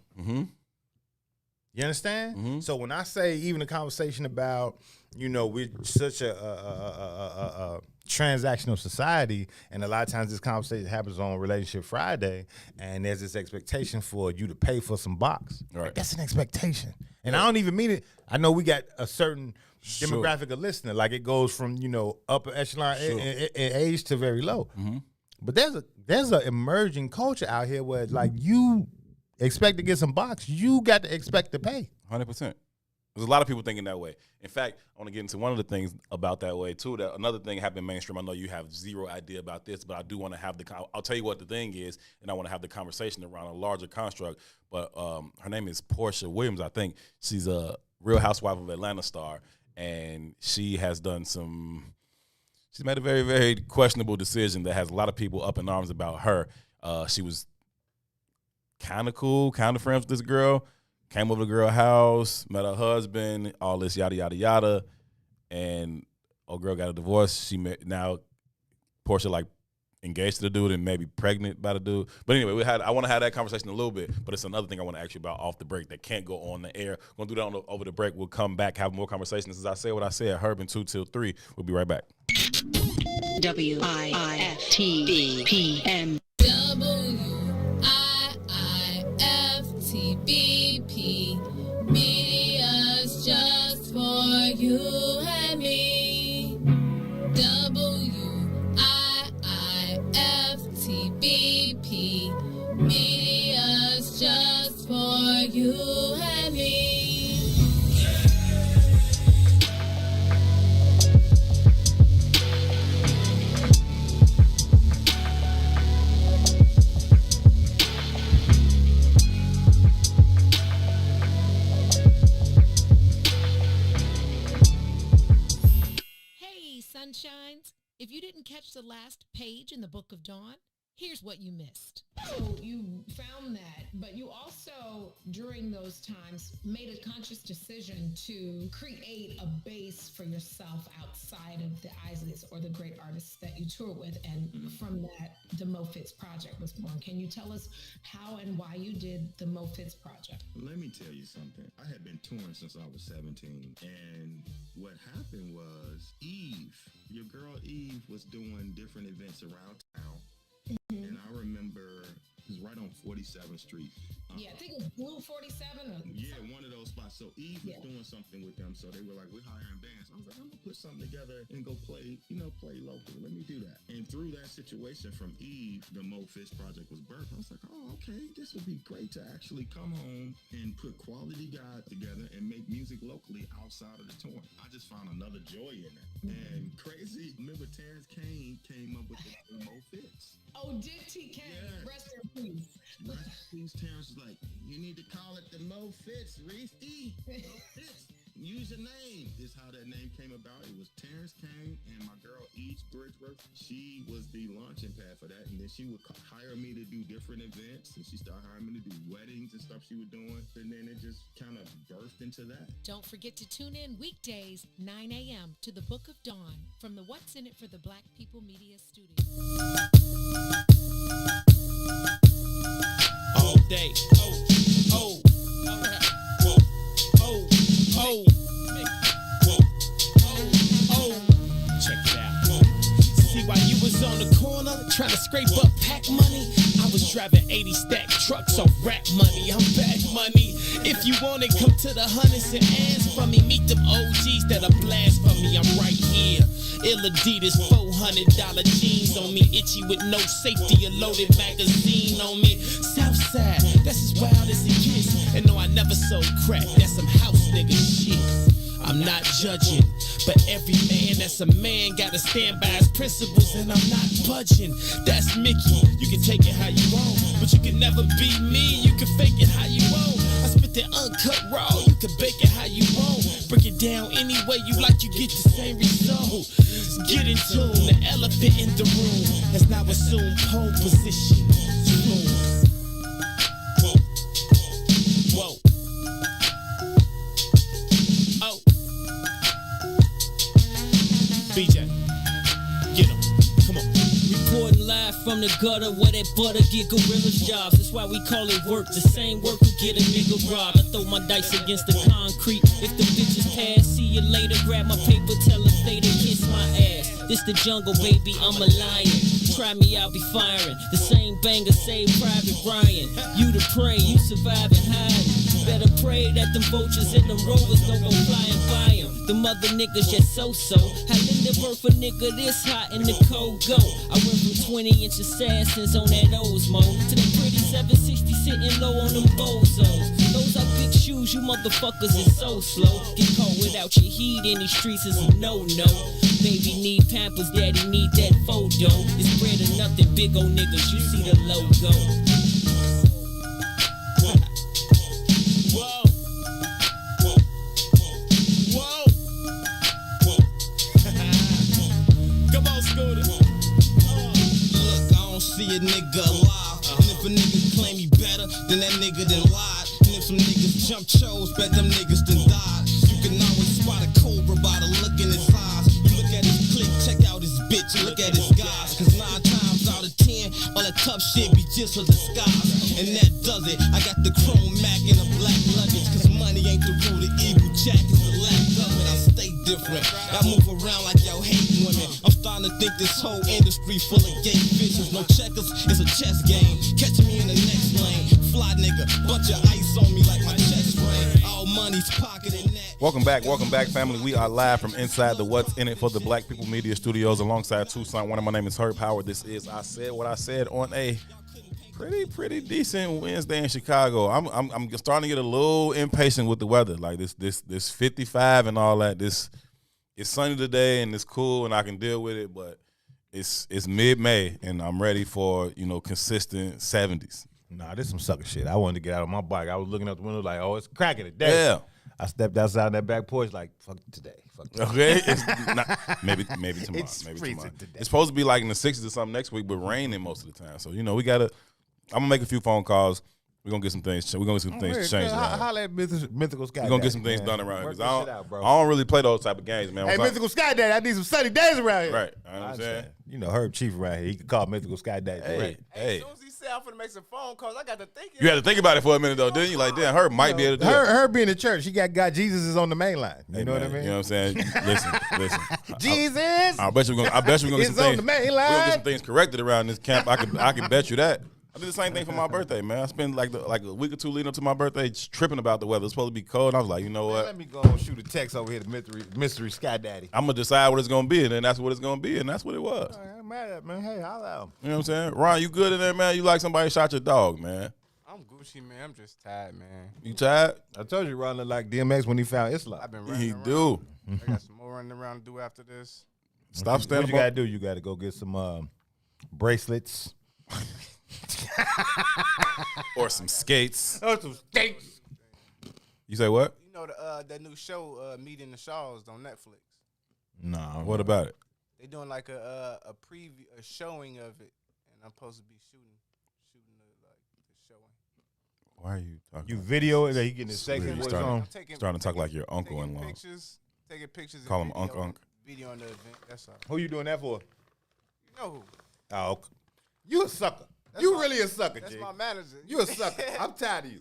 You understand? So when I say even a conversation about, you know, we're such a transactional society, and a lot of times this conversation happens on Relationship Friday, and there's this expectation for you to pay for some box. Right. That's an expectation. And I don't even mean it. I know we got a certain demographic of listener, like it goes from, you know, upper echelon in age to very low. But there's a emerging culture out here where, like, you expect to get some box, you got to expect to pay. 100%. There's a lot of people thinking that way. In fact, I want to get into one of the things about that way, too. That another thing happened mainstream. I know you have zero idea about this, but I do want to have I'll tell you what the thing is, and I want to have the conversation around a larger construct. But her name is Portia Williams, I think. She's a Real Housewife of Atlanta star, and she has done she's made a very, very questionable decision that has a lot of people up in arms about her. She was kind of cool, kind of friends with this girl. Came over to the girl house, met her husband, all this yada, yada, yada. And old girl got a divorce. Now Portia, like, engaged to the dude and maybe pregnant by the dude. But anyway, I want to have that conversation a little bit, but it's another thing I want to ask you about off the break that can't go on the air. We're going to do that over the break. We'll come back, have more conversations. As I say what I said, Herb in 2 till 3. We'll be right back. WIIFTBP. WIIFTBP. Media's just for you and me. WIIFTBP. Media's just for you and me. Sunshines, if you didn't catch the last page in the Book of Dawn, here's what you missed. So you found that, but you also, during those times, made a conscious decision to create a base for yourself outside of the Isleys or the great artists that you tour with. And from that, the Mo Fitz Project was born. Can you tell us how and why you did the Mo Fitz Project? Let me tell you something. I had been touring since I was 17. And what happened was Eve, your girl Eve, was doing different events around town. And I remember it was right on 47th Street. Yeah, I think it was Blue 47. Yeah, one of those spots. So Eve was doing something with them. So they were like, we're hiring bands. I was like, I'm going to put something together and go play locally. Let me do that. And through that situation from Eve, the Mo Fitz Project was birthed. I was like, oh, okay, this would be great to actually come home and put quality guys together and make music locally outside of the touring. I just found another joy in it. And crazy, remember Terrence Kane came up with the Mo Fitz. Oh, did T.K. Yeah. Rest in peace. Rest in peace, Terrence was like, you need to call it the Mo Fitz, Reese D. Mo Fitz. Use your name. This is how that name came about. It was Terrence Kane and my girl Eve Bridgeworth. She was the launching pad for that, and then she would hire me to do different events, and she started hiring me to do weddings and stuff she was doing, and then it just kind of birthed into that. Don't forget to tune in weekdays, 9 a.m. to the Book of Dawn from the What's in It for the Black People Media Studio. All day. Oh. Whoa. Oh. Whoa. Oh. Check it out. trying to scrape up pack money. I was driving 80 stack trucks off rap money. I'm back money. If you want it, come to the hundreds and ask for me. Meet them OGs that'll blast for me. I'm right here. Ill Adidas, $400 jeans on me. Itchy with no safety, a loaded magazine on me. Southside, that's as wild as it gets. And no, I never sold crack. That's some house nigga shit. I'm not judging, but every man that's a man gotta stand by his principles, and I'm not budging. That's Mickey. You can take it how you want, but you can never be me. You can fake it how you want. I spit that uncut raw. You can bake it how you want. Break it down any way you like. You get the same result. Get in tune. The elephant in the room has now assumed pole position. Whoa. Oh. BJ, get him. Come on. Reporting live from the gutter where that butter get gorillas jobs. That's why we call it work. The same work will get a nigga robbed. I throw my dice against the concrete. If the bitches pass, see you later. Grab my paper, tell her stay to kiss my ass. This the jungle, baby, I'm a lion. Try me, I'll be firing. The same banger, same Private Ryan. You the prey, you survive and hide. Better pray that them vultures and them rovers don't go flying by them. Them other niggas just so-so. How in the birth a nigga this hot in the cold go? I went from 20-inch assassins on that Osmo to the pretty 760 sitting low on them bozos. Those are big shoes, you motherfuckers is so slow. Get caught without your heat in these streets is a no-no. Baby need Pampers, daddy need that photo. It's bread or nothing, big old niggas, you see the logo. See a nigga alive, and if a nigga claim he better than that nigga, then lied. And if some niggas jump chose, bet them niggas then died. You can always spot a cobra by the look in his eyes. You look at his clique, check out his bitch, and look at his guys. Cause 9 times out of 10, all that tough shit be just a disguise. And that does it. I got the chrome Mac in a black luggage. Cause money ain't the root of evil, Jack is the lack of it. I stay different. I move around like y'all hate women. I'm starting to think this whole industry full of gay bitches. No checkers, it's a chess game. Catch me in the next lane. Fly nigga, bunch of ice on me like my chest ring. All money's pocketed that. Welcome back, family. We are live from inside the What's in It for the Black People Media Studios alongside Toussaint Werner. My name is Howard. This is I Said What I Said on a pretty decent Wednesday in Chicago. I'm starting to get a little impatient with the weather. Like this 55 and all that. It's sunny today and it's cool and I can deal with it, but it's mid-May and I'm ready for, consistent 70s. Nah, this some sucker shit. I wanted to get out of my bike. I was looking out the window like, oh, it's cracking today. Yeah. I stepped outside that back porch like, fuck today. Okay, it's not, maybe tomorrow. It's maybe freezing tomorrow. today. It's supposed to be like in the 60s or something next week, but raining most of the time. So we gotta. I'm gonna make a few phone calls. We're gonna get some things. We're gonna get some things changed around. Holla at Mythical Sky. We're gonna get some things done around here because I out, bro. don't really play those type of games, man. Hey, Mythical Sky Daddy, I need some sunny days around here. Right, I understand. Herb Chief around here. He could call Mythical Sky Daddy. Hey. As soon as he said I'm finna make some phone calls, I got to thinking. You had to think about it for a minute though, didn't you? Like, damn, Herb might be able to do it. Herb being in church, he got God Jesus is on the main line. You know what I mean? You know what I'm saying? Listen. Jesus. I bet you we're gonna get some It's on things. the main We're line. gonna get some things corrected around this camp. I can bet you that. I did the same thing for my birthday, man. I spent like a week or two leading up to my birthday just tripping about the weather. It's supposed to be cold. I was like, you know what? Let me go and shoot a text over here to Mystery Sky Daddy. I'm gonna decide what it's gonna be, and then that's what it's gonna be, and that's what it was. I ain't mad at man. Hey, holla out. You know what I'm saying? Ron, you good in there, man? You like somebody shot your dog, man? I'm Gucci, man. I'm just tired, man. You tired? I told you Ron looked like DMX when he found Islam. I've been running He around. do. I got some more running around to do after this. Stop What standing you gotta do? You gotta go get some bracelets. or some skates. Oh, some skates. You say what? You know that new show, Meeting the Shaws on Netflix. Nah. What about it? They doing like a preview, a showing of it, and I'm supposed to be shooting the showing. Why are you talking? You video it? He getting his Really second voice starting- on. Starting to talk like your uncle-in-law. Taking pictures. Call and him Unc. Video on the event. That's all. Who you doing that for? You know who? Oh, okay. You a sucker. You really a sucker, That's G. my manager. You a sucker. I'm tired of you.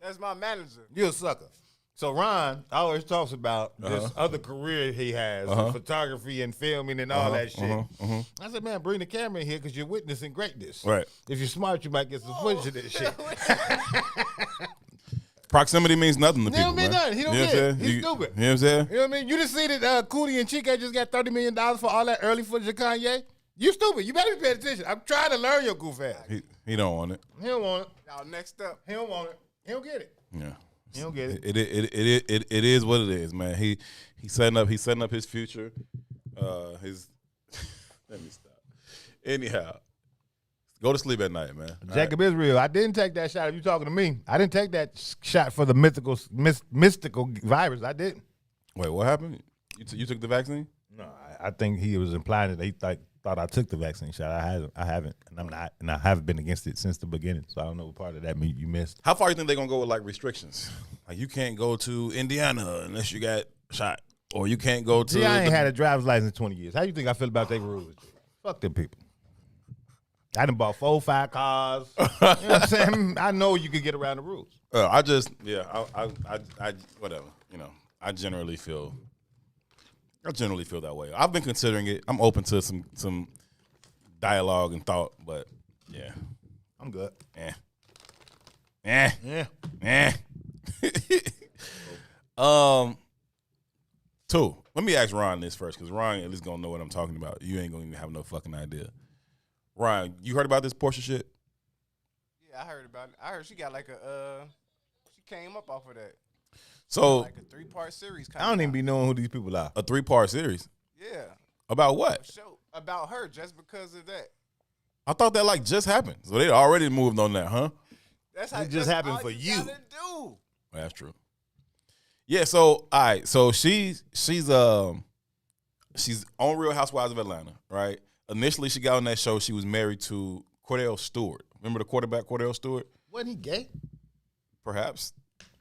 That's my manager. You a sucker. So Ron always talks about this other career he has, photography and filming and all that shit. I said, man, bring the camera in here because you're witnessing greatness. Right. If you're smart, you might get some footage of this shit. Proximity means nothing to He people. don't mean man. nothing. He don't You know get what it. I'm saying? He's stupid. You know what I'm saying? You know what I mean? You just see that Cootie and Chica just got $30 million for all that early footage of Kanye? You stupid. You better be paying attention. I'm trying to learn your goof ass. He don't want it. He don't want it. Y'all next up. He don't want it. He don't get it. Yeah. He don't get it. It is what it is, man. He's setting up his future. Let me stop. Anyhow, go to sleep at night, man. Jacob Israel, I didn't take that shot. If you talking to me, I didn't take that shot for the mystical virus. I didn't. Wait, what happened? You took the vaccine? No, I think he was implying that he thought I took the vaccine shot. I haven't, and I'm not, and I haven't been against it since the beginning. So I don't know what part of that you missed. How far you think they're gonna go with like restrictions? Like you can't go to Indiana unless you got shot, or you can't go to. See, I ain't had a driver's license in 20 years. How you think I feel about their rules? Fuck them people. I done bought 4 or 5 cars. You know what I'm saying? I know you could get around the rules. I whatever. You know, I generally feel that way. I've been considering it. I'm open to some dialogue and thought, but yeah, I'm good. Yeah. Two. Let me ask Ron this first, because Ron at least gonna know what I'm talking about. You ain't gonna even have no fucking idea. Ron, you heard about this Porsche shit? Yeah, I heard about it. I heard she got like she came up off of that. So Like a 3-part series. I don't even be knowing who these people are. a 3-part series Yeah. about what? Show about her just because of that. I thought that like just happened. So they already moved on that, huh? That's how It just that's happened all for you. gotta do. Well, that's true. Yeah, so all right, so she's on Real Housewives of Atlanta, right? Initially, she got on that show. She was married to Cordell Stewart. Remember the quarterback, Cordell Stewart? Wasn't he gay? Perhaps,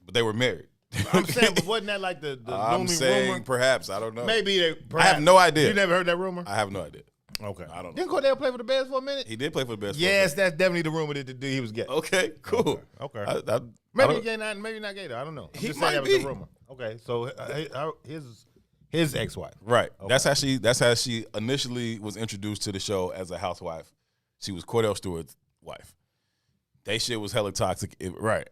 but they were married. I'm saying, but wasn't that like the I'm looming saying rumor? perhaps. I don't know. Maybe they. I have no idea. You never heard that rumor? I have no idea. Okay. I don't know. Didn't Cordell play for the Bears for a minute? He did play for the best. Yes, that's definitely the rumor that the dude he was gay. Okay, cool. Okay. I Maybe don't- he gay, maybe not gay though. I don't know. I'm He just saying might that was be. the rumor. Okay, so his ex-wife. Right. Okay. That's how she initially was introduced to the show as a housewife. She was Cordell Stewart's wife. That shit was hella toxic. Right.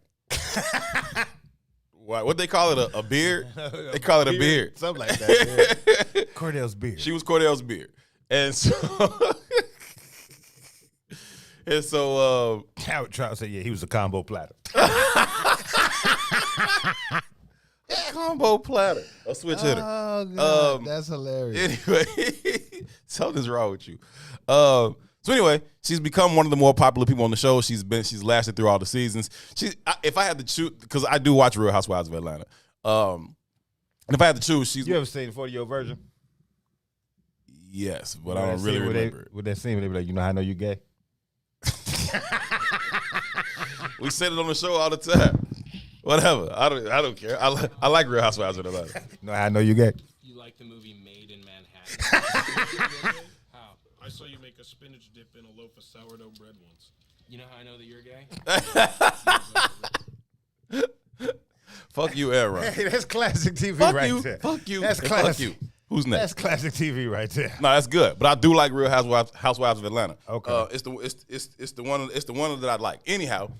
What they call it? A beard? They call it a beard. Something like that. Yeah. Cordell's beard. She was Cordell's beard. And so Howard tried to say, yeah, he was a combo platter. combo platter. A switch hitter. Oh, God. Um, That's hilarious. Anyway, something's wrong with you. So anyway, she's become one of the more popular people on the show. She's lasted through all the seasons. If I had to choose, because I do watch Real Housewives of Atlanta, and if I had to choose, she's You ever seen the 40-year version? yes, but I don't really remember it. With that scene where they be like, you know how I know you gay? We said it on the show all the time. Whatever. I don't care. I like Real Housewives of Atlanta. You know how I know you gay? You like the movie Made in Manhattan? How? I saw you make a spinach dip in a loaf of sourdough bread once. You know how I know that you're gay? Fuck you, Aaron. Hey, that's classic TV Fuck right you. there. Fuck you. That's and classic. Fuck you. Who's next? That's classic TV right there. No, that's good. But I do like Real Housewives of Atlanta. Okay. It's the one that I like. Anyhow,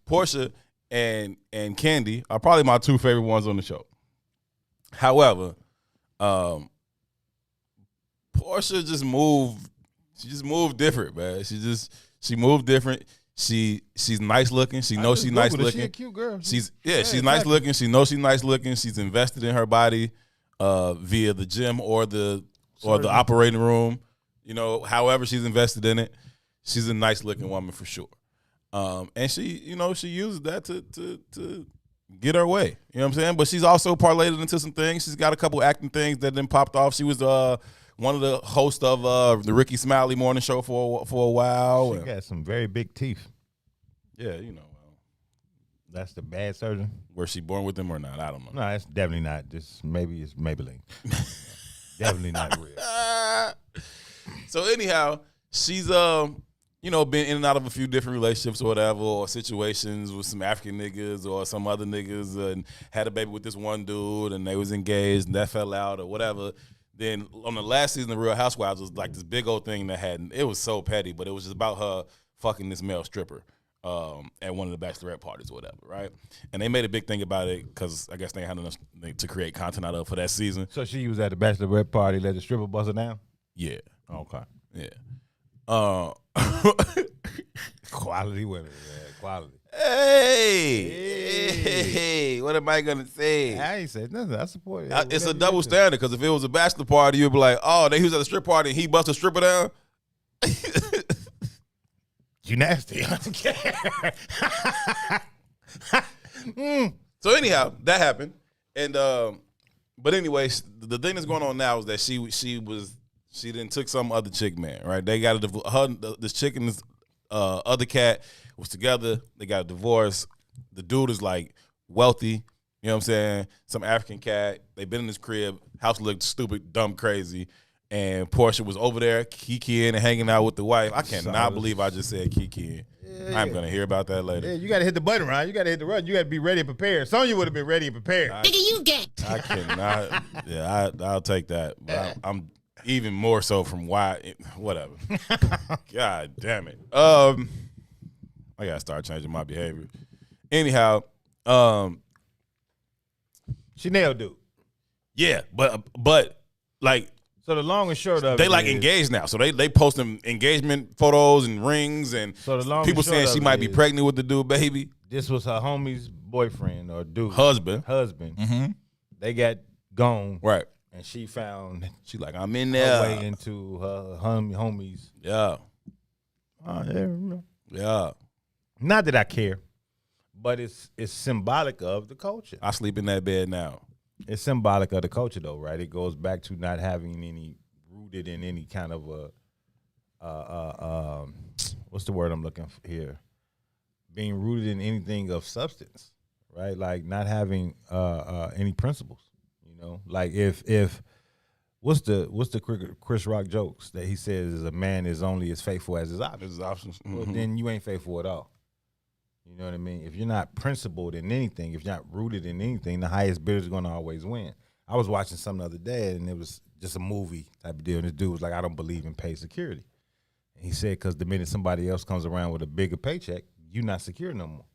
Portia and Candy are probably my 2 favorite ones on the show. However, Portia just moved. She just moved different, man. She moved different. She's nice looking. She knows she's nice looking. She a cute girl. She's nice looking. She knows she's nice looking. She's invested in her body via the gym or the operating room. You know, however she's invested in it. She's a nice looking woman for sure. And she uses that to get her way. You know what I'm saying? But she's also parlayed it into some things. She's got a couple acting things that then popped off. She was one of the hosts of the Ricky Smiley morning show for a while. She got some very big teeth. Yeah, you know. That's the bad surgeon. Was she born with them or not? I don't know. No, it's definitely not. Maybe it's Maybelline. Definitely not real. So anyhow, she's you know, been in and out of a few different relationships or whatever, or situations with some African niggas or some other niggas, and had a baby with this one dude, and they was engaged, and that fell out or whatever. Then on the last season of Real Housewives was like this big old thing that had, it was so petty, but it was just about her fucking this male stripper at one of the bachelorette parties or whatever, right? And they made a big thing about it because I guess they had enough to create content out of for that season. So she was at the bachelorette party, let the stripper bust her down? Yeah. Okay. Yeah. Quality women, man. Quality. Hey, what am I gonna say? I ain't said nothing. I support it. It's a double standard because if it was a bachelor party, you'd be like, oh, he was at a strip party and he bust a stripper down. You nasty. So anyhow, that happened, and but anyway, the thing that's going on now is that she then took some other chick, man. Right? They got this chick and this other cat was together. They got a divorce. The dude is like wealthy. You know what I'm saying? Some African cat. They've been in his crib. House looked stupid, dumb, crazy. And Portia was over there kikiing and hanging out with the wife. I cannot believe I just said kikiing. Yeah. I'm going to hear about that later. Yeah, you got to hit the button, Ryan. You got to hit the run. You got to be ready and prepared. Sonya would have been ready and prepared. Nigga, you get. I cannot. Yeah, I'll take that. But I'm even more so from whatever. God damn it. I got to start changing my behavior. Anyhow, she nailed dude. Yeah, but like, so the long and short of they it like is, engaged now. So they posting engagement photos and rings, and so the long people and short saying of she it might be is, pregnant with the dude baby. This was her homie's boyfriend or dude. Husband. Mm-hmm. They got gone. Right. And she found she like, I'm in her there. way into her homies. Yeah. Yeah. Not that I care, but it's symbolic of the culture. I sleep in that bed now. It's symbolic of the culture, though, right? It goes back to not having any rooted in any kind of what's the word I'm looking for here? Being rooted in anything of substance, right? Like not having any principles, you know. Like if what's the Chris Rock jokes that he says a man is only as faithful as his options. Mm-hmm. Well, then you ain't faithful at all. You know what I mean? If you're not principled in anything, if you're not rooted in anything, the highest bidder is going to always win. I was watching something the other day, and it was just a movie type of deal, and this dude was like, I don't believe in paid security. And he said, because the minute somebody else comes around with a bigger paycheck, you're not secure no more.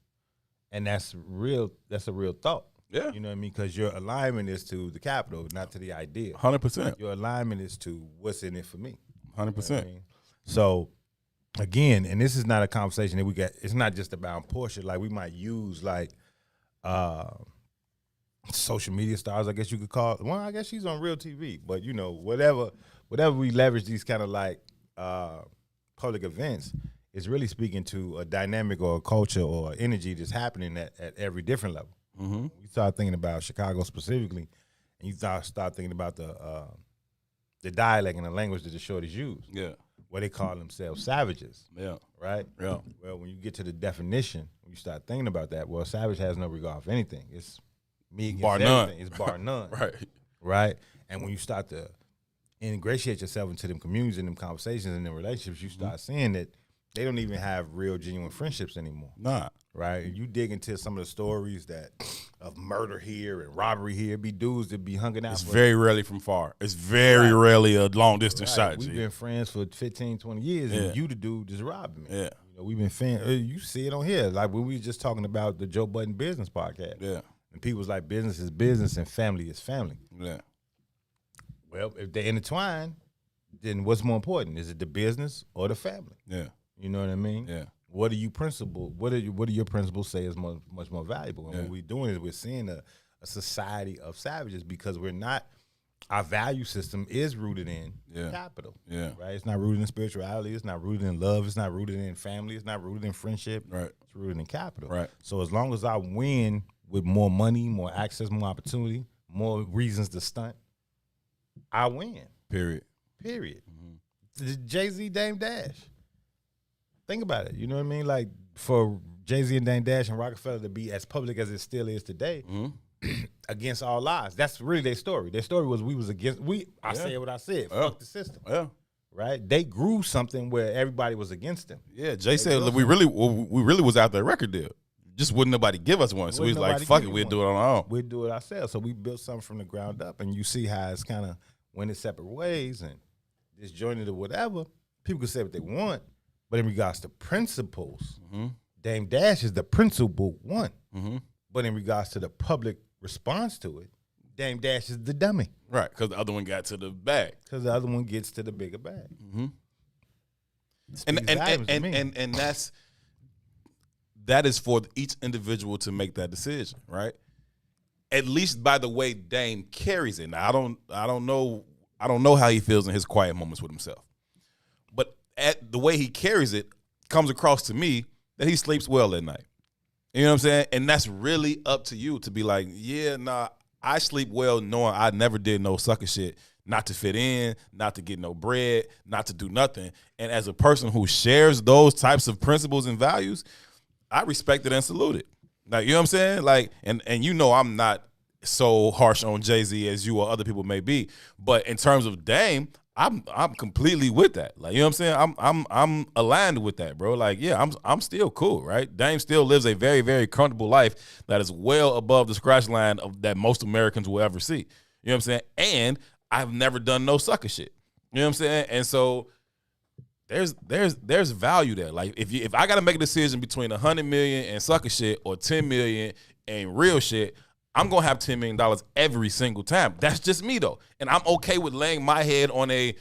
And that's real. That's a real thought. Yeah. You know what I mean? Because your alignment is to the capital, not to the idea. 100%. Your alignment is to what's in it for me. 100%. You know what I mean? So, again, and this is not a conversation that we got. It's not just about Portia. Like we might use like social media stars, I guess you could call it. Well, I guess she's on real TV, but you know, whatever we leverage these kind of like public events is really speaking to a dynamic or a culture or energy that's happening at every different level. Mm-hmm. We start thinking about Chicago specifically, and you start thinking about the dialect and the language that the shorties use. Yeah. Where they call themselves savages. Yeah. Right? Yeah. Well, when you get to the definition, when you start thinking about that, well, savage has no regard for anything. It's me against bar everything. none. It's bar none. Right. Right? And when you start to ingratiate yourself into them communities and them conversations and them relationships, you start seeing that they don't even have real, genuine friendships anymore. Nah. Right? And you dig into some of the stories of murder here and robbery here, be dudes that be hanging out. It's very rarely from far. It's very rarely a long distance shot. We've been friends for 15, 20 years, and you the dude just robbing me. Yeah. You know, we've been fans. You see it on here. Like when we were just talking about the Joe Budden Business podcast. Yeah. And people's like, business is business and family is family. Yeah. Well, if they intertwine, then what's more important? Is it the business or the family? Yeah. You know what I mean? Yeah. What do your principles say is much more valuable? And what we're doing is we're seeing a society of savages because our value system is rooted in capital. Yeah. Right? It's not rooted in spirituality. It's not rooted in love. It's not rooted in family. It's not rooted in friendship. Right. It's rooted in capital. Right. So as long as I win with more money, more access, more opportunity, more reasons to stunt, I win. Period. Mm-hmm. Jay-Z, Dame Dash. Think about it. You know what I mean? Like for Jay-Z and Dame Dash and Rockefeller to be as public as it still is today, against all odds. That's really their story. Their story was we was against. I said what I said. Fuck the system. Yeah. right? They grew something where everybody was against them. Yeah, Jay said we really was out there record deal. Just wouldn't nobody give us one. So we was like, fuck it, we'll do it on our own. We'll do it ourselves. So we built something from the ground up, and you see how it's kind of went in separate ways and disjointed or whatever. People can say what they want, but in regards to principles, Dame Dash is the principal one. But in regards to the public response to it, Dame Dash is the dummy. Right, because the other one got to the bag. Because the other one gets to the bigger bag. And that is for each individual to make that decision, right? At least by the way Dame carries it. Now I don't know how he feels in his quiet moments with himself. But at the way he carries it comes across to me that he sleeps well at night. You know what I'm saying? And that's really up to you to be like, yeah, nah, I sleep well knowing I never did no sucker shit, not to fit in, not to get no bread, not to do nothing. And as a person who shares those types of principles and values, I respect it and salute it. Like, you know what I'm saying? Like, and you know I'm not so harsh on Jay-Z as you or other people may be, but in terms of Dame, I'm completely with that. Like, you know what I'm saying? I'm aligned with that, bro. Like, yeah, I'm still cool, right? Dame still lives a very, very comfortable life that is well above the scratch line of that most Americans will ever see. You know what I'm saying? And I've never done no sucker shit. You know what I'm saying? And so there's value there. Like, if I gotta make a decision between 100 million and sucker shit or 10 million and real shit, I'm gonna have $10 million every single time. That's just me though, and I'm okay with laying my head on a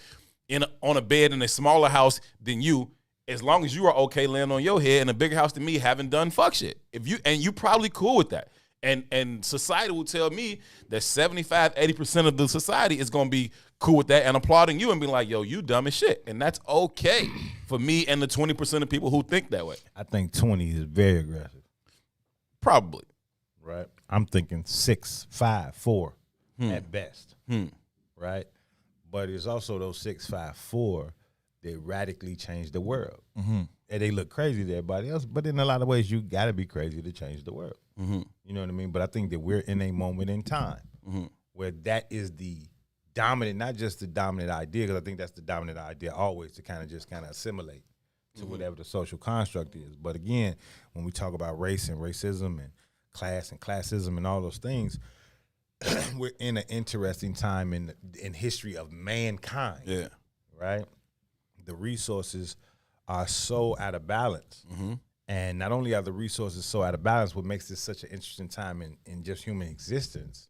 bed in a smaller house than you, as long as you are okay laying on your head in a bigger house than me, having done fuck shit. You probably cool with that, and society will tell me that 75-80% of the society is gonna be cool with that and applauding you and being like, yo, you dumb as shit, and that's okay for me and the 20% of people who think that way. I think 20 is very aggressive. Probably. Right. I'm thinking 6, 5, 4 at best. Right. But it's also those 6, 5, 4 that radically change the world. And they look crazy to everybody else, but in a lot of ways, you got to be crazy to change the world. You know what I mean? But I think that we're in a moment in time where that is the dominant, not just the dominant idea, because I think that's the dominant idea always, to kind of assimilate to whatever the social construct is. But again, when we talk about race and racism and class and classism and all those things, we're in an interesting time in history of mankind. Yeah. Right? The resources are so out of balance. And not only are the resources so out of balance, what makes this such an interesting time in just human existence,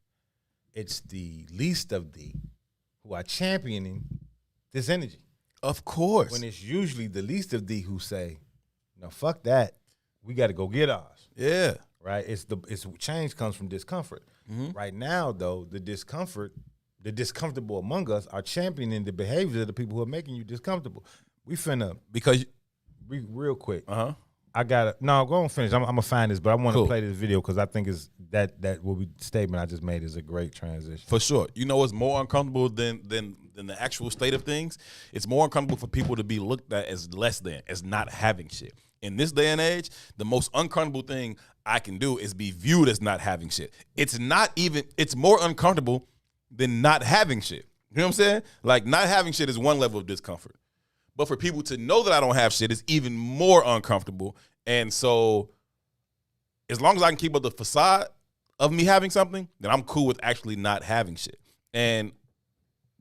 it's the least of thee who are championing this energy. Of course. When it's usually the least of thee who say, no, fuck that. We got to go get ours. Yeah. Right? It's change comes from discomfort. Right now, though, the discomfortable among us are championing the behaviors of the people who are making you discomfortable. We finna, because real quick. I gotta go and finish. I'm gonna find this, but I want to play this video because I think is that statement I just made is a great transition. For sure. You know what's more uncomfortable than the actual state of things? It's more uncomfortable for people to be looked at as less than, as not having shit. In this day and age, the most uncomfortable thing I can do is be viewed as not having shit. It's more uncomfortable than not having shit. You know what I'm saying? Like, not having shit is one level of discomfort. But for people to know that I don't have shit is even more uncomfortable. And so as long as I can keep up the facade of me having something, then I'm cool with actually not having shit. And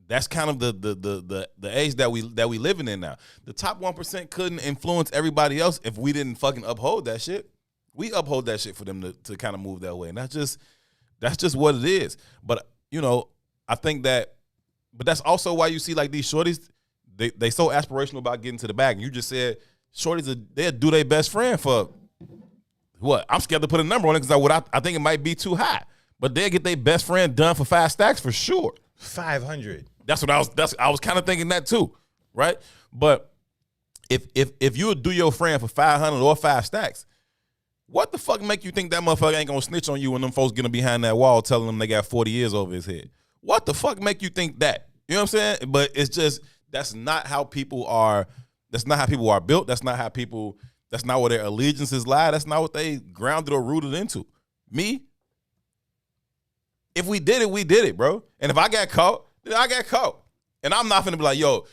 that's kind of the age that we living in now. The top 1% couldn't influence everybody else if we didn't fucking uphold that shit. We uphold that shit for them to kind of move that way. And that's just what it is. But, you know, I think that, but that's also why you see like these shorties, they so aspirational about getting to the bag. And you just said shorties, they'll do their best friend for what? I'm scared to put a number on it because I think it might be too high. But they'll get their best friend done for 5 stacks for sure. 500. That's what I was kind of thinking that too, right? But if you would do your friend for 500 or 5 stacks, what the fuck make you think that motherfucker ain't gonna snitch on you when them folks getting behind that wall telling them they got 40 years over his head? What the fuck make you think that? You know what I'm saying? But it's just, that's not how people are. That's not how people are built. That's not where their allegiances lie. That's not what they grounded or rooted into. Me, if we did it, bro. And if I got caught, then I got caught. And I'm not finna be like, yo,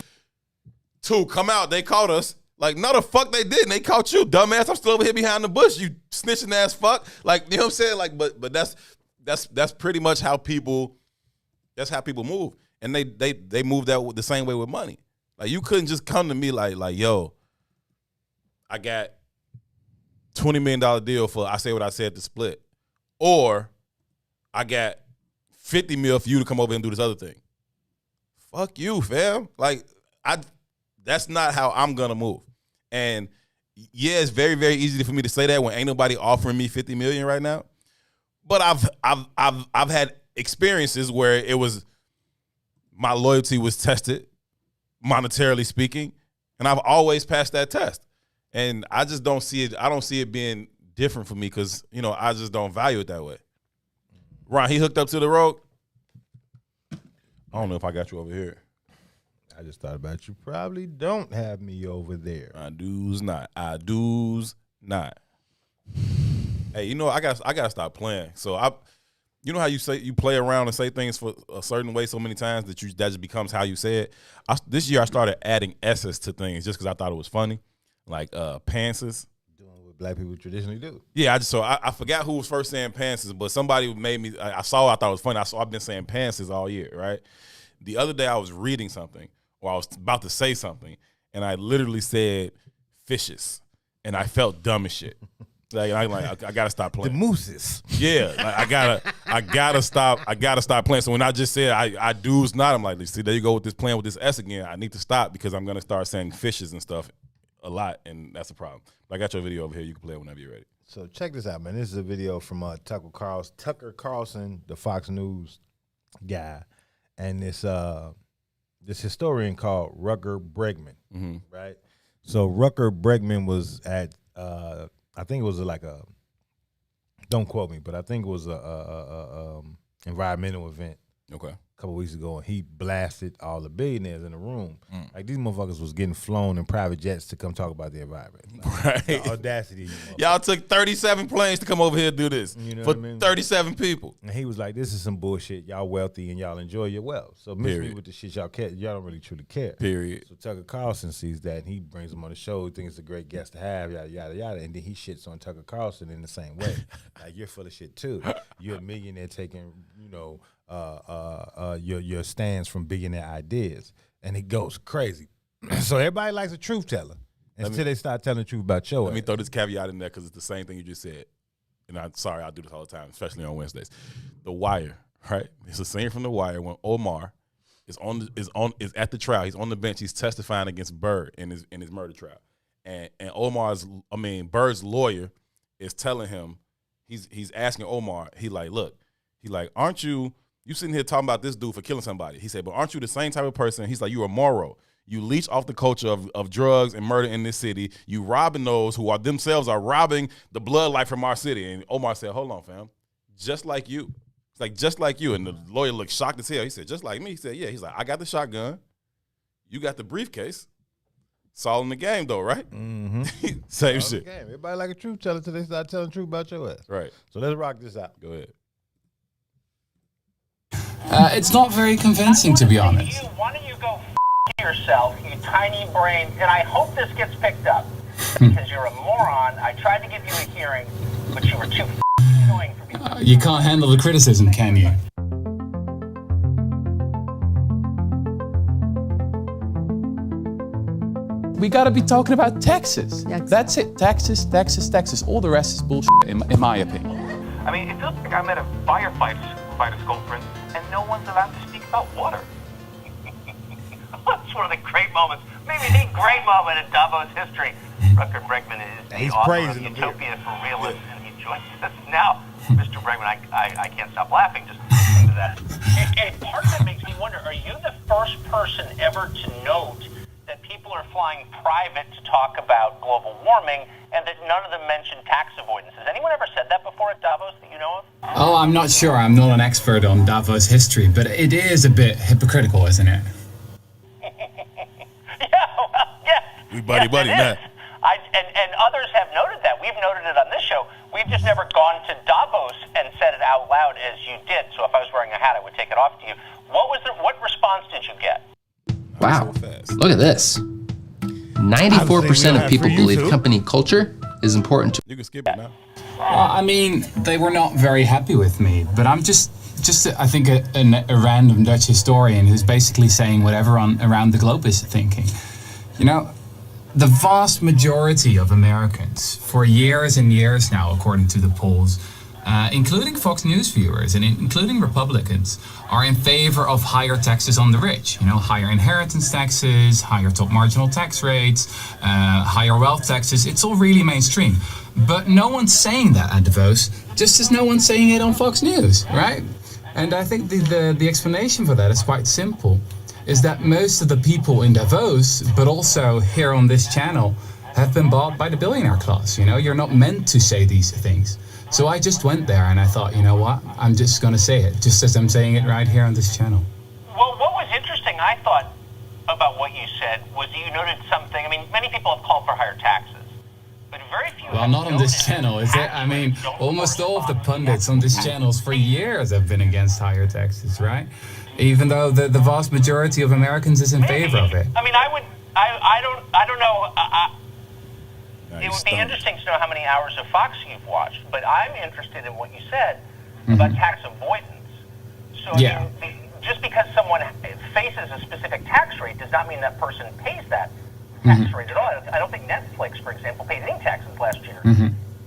2, come out. They caught us. Like, no, the fuck they didn't. They caught you, dumbass. I'm still over here behind the bush. You snitching ass fuck. Like, you know what I'm saying? Like, but that's pretty much how people. That's how people move, and they move that the same way with money. Like, you couldn't just come to me like, yo, I got $20 million deal for I say what I said to split, or I got $50 million for you to come over and do this other thing. Fuck you, fam. Like, that's not how I'm gonna move. And yeah, it's very, very easy for me to say that when ain't nobody offering me $50 million right now. But I've had experiences where it was my loyalty was tested, monetarily speaking, and I've always passed that test. And I just don't see it. I don't see it being different for me because, you know, I just don't value it that way. Ron, he hooked up to the road. I don't know if I got you over here. I just thought about you. Probably don't have me over there. I do's not. Hey, you know, I gotta stop playing. So you know how you say you play around and say things for a certain way so many times that just becomes how you say it. This year I started adding S's to things just because I thought it was funny, like pantses. Doing what black people traditionally do. Yeah, I forgot who was first saying pantses, but somebody made me. I thought it was funny. I've been saying pantses all year, right? The other day I was reading something, or I was about to say something, and I literally said fishes, and I felt dumb as shit. Like I gotta stop playing. The mooses. Yeah, like I gotta stop playing. So when I just said I do's not, I'm like, see, there you go with this playing with this S again. I need to stop because I'm gonna start saying fishes and stuff a lot, and that's a problem. But I got your video over here. You can play it whenever you're ready. So check this out, man. This is a video from Tucker Carlson, the Fox News guy, and this historian called Rutger Bregman, right? So Rutger Bregman was at I think it was like a, don't quote me, but I think it was a environmental event. Okay. A couple weeks ago, and he blasted all the billionaires in the room. Like, these motherfuckers was getting flown in private jets to come talk about the environment. Like, right. The audacity. Y'all took 37 planes to come over here and do this for 37 people. And he was like, this is some bullshit. Y'all wealthy and y'all enjoy your wealth. So miss me with the shit y'all care. Y'all don't really truly care. Period. So Tucker Carlson sees that, and he brings him on the show. He thinks it's a great guest to have, yada, yada, yada. And then he shits on Tucker Carlson in the same way. Like, you're full of shit, too. You're a millionaire taking, you know, your stands from billionaire ideas, and it goes crazy. So everybody likes a truth teller until they start telling the truth about your ass. Let me throw this caveat in there because it's the same thing you just said. And I'm sorry, I do this all the time, especially on Wednesdays. The Wire, right? It's a scene from The Wire when Omar is at the trial. He's on the bench. He's testifying against Bird in his murder trial, and Bird's lawyer is telling him, he's asking Omar. He like, aren't you sitting here talking about this dude for killing somebody? He said, but aren't you the same type of person? He's like, you're a Moro. You leech off the culture of drugs and murder in this city. You robbing those who are themselves are robbing the bloodlight from our city. And Omar said, hold on, fam. Just like you. It's like, just like you. And the lawyer looked shocked as hell. He said, just like me? He said, yeah. He's like, I got the shotgun. You got the briefcase. It's all in the game, though, right? Mm-hmm. Same shit. Everybody like a truth teller until they start telling the truth about your ass. Right. So let's rock this out. Go ahead. It's not very convincing, to be honest. Why don't you go yourself, you tiny brain, and I hope this gets picked up because you're a moron. I tried to give you a hearing, but you were too annoying for me. You can't handle the criticism, can you? We gotta be talking about Texas. That's it. Texas, Texas, Texas. All the rest is bullshit, in my opinion. I mean, it feels like I'm at a firefighter's conference and no one's allowed to speak about water. That's one of the great moments, maybe the great moment in Davos history. Rutger Bregman is the author of Utopia for Realists, and he joins us now. Mr. Bregman, I can't stop laughing just listening to that. And part of it makes me wonder, are you the first person ever to note that people are flying private to talk about global warming and that none of them mention tax avoidance? Has anyone ever said that before at Davos that you know of? Oh, I'm not sure. I'm not an expert on Davos history, but it is a bit hypocritical, isn't it? We buddy now. And others have noted that. We've noted it on this show. We've just never gone to Davos and said it out loud as you did. So if I was wearing a hat, I would take it off to you. What response did you get? Wow. Look at this. 94% of people believe company culture is important to. You can skip it now. I mean, they were not very happy with me, but I'm just I think a random Dutch historian who's basically saying what everyone around the globe is thinking. You know, the vast majority of Americans, for years and years now, according to the polls, including Fox News viewers and including Republicans, are in favor of higher taxes on the rich. You know, higher inheritance taxes, higher top marginal tax rates, higher wealth taxes. It's all really mainstream. But no one's saying that at Davos, just as no one's saying it on Fox News, right? And I think the explanation for that is quite simple, is that most of the people in Davos, but also here on this channel, have been bought by the billionaire class. You know, you're not meant to say these things. So I just went there and I thought, you know what, I'm just going to say it, just as I'm saying it right here on this channel. Well, what was interesting, I thought, about what you said was you noted something. I mean, many people have called for higher taxes, but very few. Well, not on this channel, is it? I mean, almost all of the pundits on this channels for years have been against higher taxes, right? Even though the vast majority of Americans is in favor of it. I mean, I don't know. It would be interesting to know how many hours of Fox you've watched, but I'm interested in what you said about tax avoidance. So yeah. I mean, just because someone faces a specific tax rate does not mean that person pays that tax rate at all. I don't think Netflix, for example, paid any taxes last year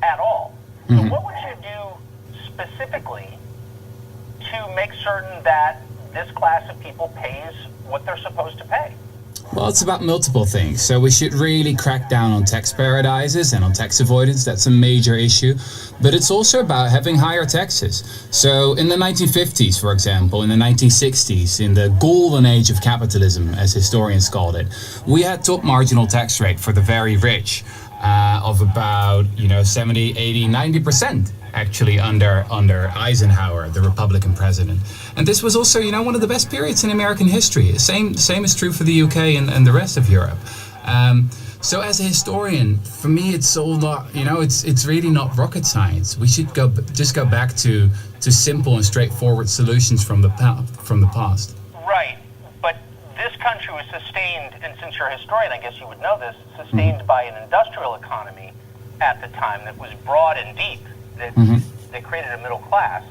at all. So what would you do specifically to make certain that this class of people pays what they're supposed to pay? Well, it's about multiple things. So we should really crack down on tax paradises and on tax avoidance. That's a major issue. But it's also about having higher taxes. So in the 1950s, for example, in the 1960s, in the golden age of capitalism, as historians called it, we had top marginal tax rate for the very rich of about, 70, 80, 90%. Actually under Eisenhower, the Republican president. And this was also, one of the best periods in American history. Same is true for the UK and the rest of Europe. So as a historian, for me, it's all not, it's really not rocket science. We should just go back to simple and straightforward solutions from the past. Right, but this country was sustained, and since you're a historian, I guess you would know this, sustained by an industrial economy at the time that was broad and deep. That created a middle class.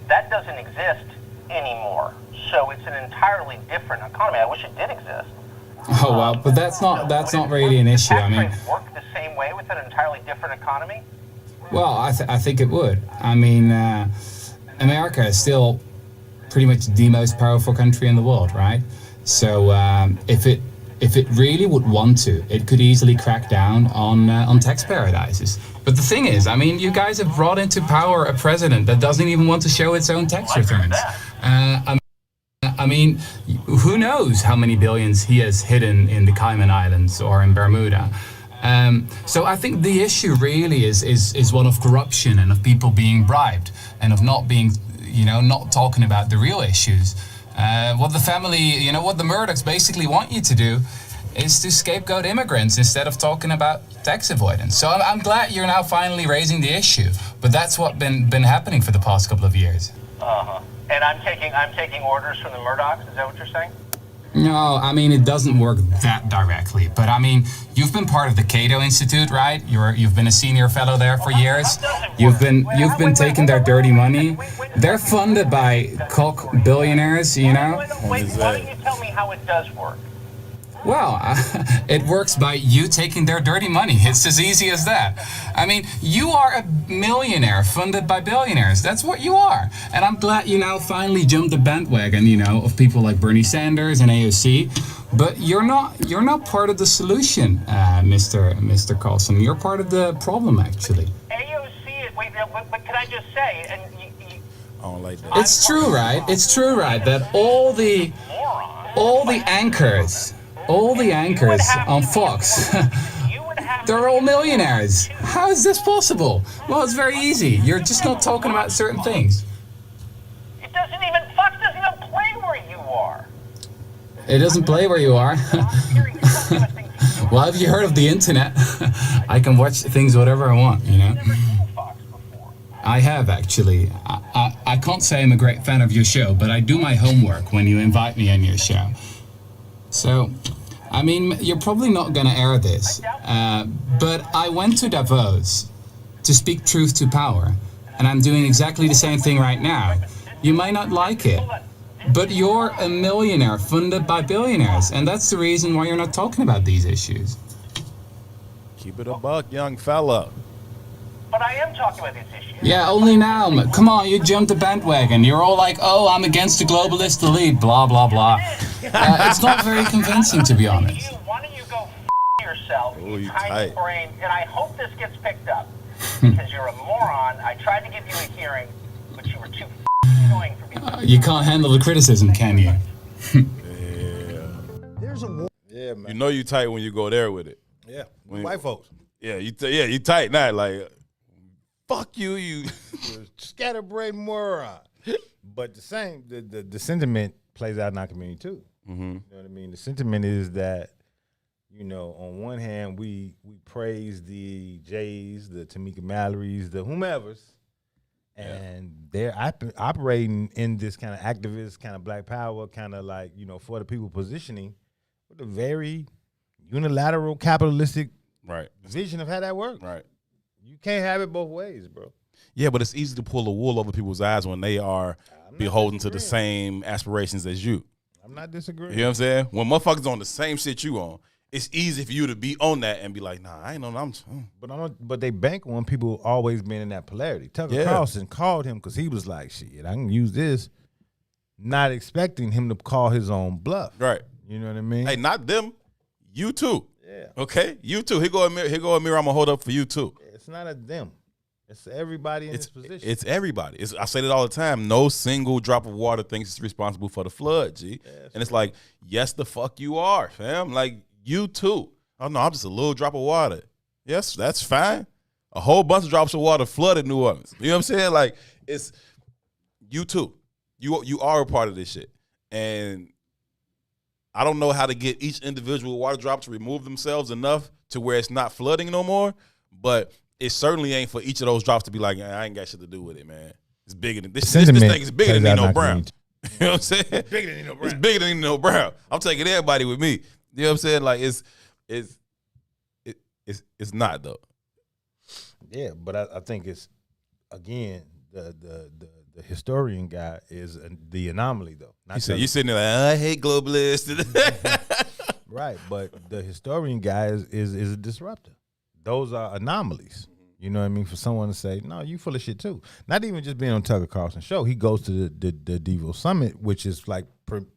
That doesn't exist anymore. So it's an entirely different economy. I wish it did exist. Oh well, but that's not really an issue. I mean, work the same way with an entirely different economy? Well, I think it would. I mean, America is still pretty much the most powerful country in the world, right? So if it really would want to, it could easily crack down on tax paradises. But the thing is, I mean, you guys have brought into power a president that doesn't even want to show its own tax returns. I mean, who knows how many billions he has hidden in the Cayman Islands or in Bermuda. So I think the issue really is one of corruption and of people being bribed and of not being, not talking about the real issues. What the family, what the Murdochs basically want you to do is to scapegoat immigrants instead of talking about tax avoidance. So I'm glad you're now finally raising the issue, but that's what's been happening for the past couple of years. And I'm taking orders from the Murdochs. Is that what you're saying? No, I mean, it doesn't work that directly. But I mean, you've been part of the Cato Institute, right? You've been a senior fellow there for years. You've been taking their dirty money. They're funded by cock billionaires, Wait, why don't you tell me how it does work? Well, it works by you taking their dirty money. It's as easy as that. I mean, you are a millionaire funded by billionaires. That's what you are. And I'm glad you now finally jumped the bandwagon, of people like Bernie Sanders and AOC. But you're not part of the solution, Mr. Carlson. You're part of the problem, actually. AOC, wait, but can I just say, and I don't like that. It's true, right? It's true, right? That all the anchors on Fox, they're all millionaires. How is this possible? Well, it's very easy. You're just not talking about certain things. Fox doesn't even play where you are. It doesn't play where you are? Well, have you heard of the internet? I can watch things whatever I want, I have, actually. I can't say I'm a great fan of your show, but I do my homework when you invite me on your show. So, I mean, you're probably not going to air this, but I went to Davos to speak truth to power, and I'm doing exactly the same thing right now. You might not like it, but you're a millionaire funded by billionaires, and that's the reason why you're not talking about these issues. Keep it a buck, young fella. But I am talking about these issues. Yeah, only now. Come on, you jumped the bandwagon. You're all like, oh, I'm against the globalist elite, blah, blah, blah. It's not very convincing, to be honest. Why don't you go yourself, you tiny tight. brain, and I hope this gets picked up, because you're a moron. I tried to give you a hearing, but you were too annoying for me. You can't handle the criticism, can you? Yeah, man. You know you tight when you go there with it. Yeah, When- white folks. Yeah, you tight now. Like, fuck you, you. Scatterbrained moron. But the sentiment plays out in our community too. Mm-hmm. You know what I mean? The sentiment is that, you know, on one hand, we praise the Jays, the Tamika Mallory's, the whomevers, and they're operating in this kind of activist, kind of black power, kind of like, you know, for the people positioning with a very unilateral capitalistic Right. vision of how that works. Right. You can't have it both ways, bro. Yeah, but it's easy to pull the wool over people's eyes when they are beholden to the same aspirations as you. I'm not disagreeing. You know what I'm saying? When motherfuckers on the same shit you on, it's easy for you to be on that and be like, nah, I ain't on that. But they bank on people always being in that polarity. Tucker Carlson called him because he was like, shit, I can use this, not expecting him to call his own bluff. Right. You know what I mean? Hey, not them. You too. Yeah. Okay? You too. Here go a mirror. I'm going to hold up for you too. It's not a them. It's everybody in this position. It's everybody. I say it all the time. No single drop of water thinks it's responsible for the flood, G. And it's like, yes, the fuck you are, fam. Like, you too. Oh, no, I'm just a little drop of water. Yes, that's fine. A whole bunch of drops of water flooded New Orleans. You know what I'm saying? Like, it's you too. You are a part of this shit. And I don't know how to get each individual water drop to remove themselves enough to where it's not flooding no more, but it certainly ain't for each of those drops to be like, I ain't got shit to do with it, man. It's bigger than this. This thing is bigger than Nino Brown. You know what I'm saying? It's bigger than Nino Brown. It's bigger than Nino Brown. I'm taking everybody with me. You know what I'm saying? Like it's not though. Yeah, but I think it's again the historian guy is the anomaly though. You sitting there like, I hate globalists. Right, but the historian guy is a disruptor. Those are anomalies. You know what I mean? For someone to say, no, you full of shit too. Not even just being on Tucker Carlson's show. He goes to the Devo Summit, which is like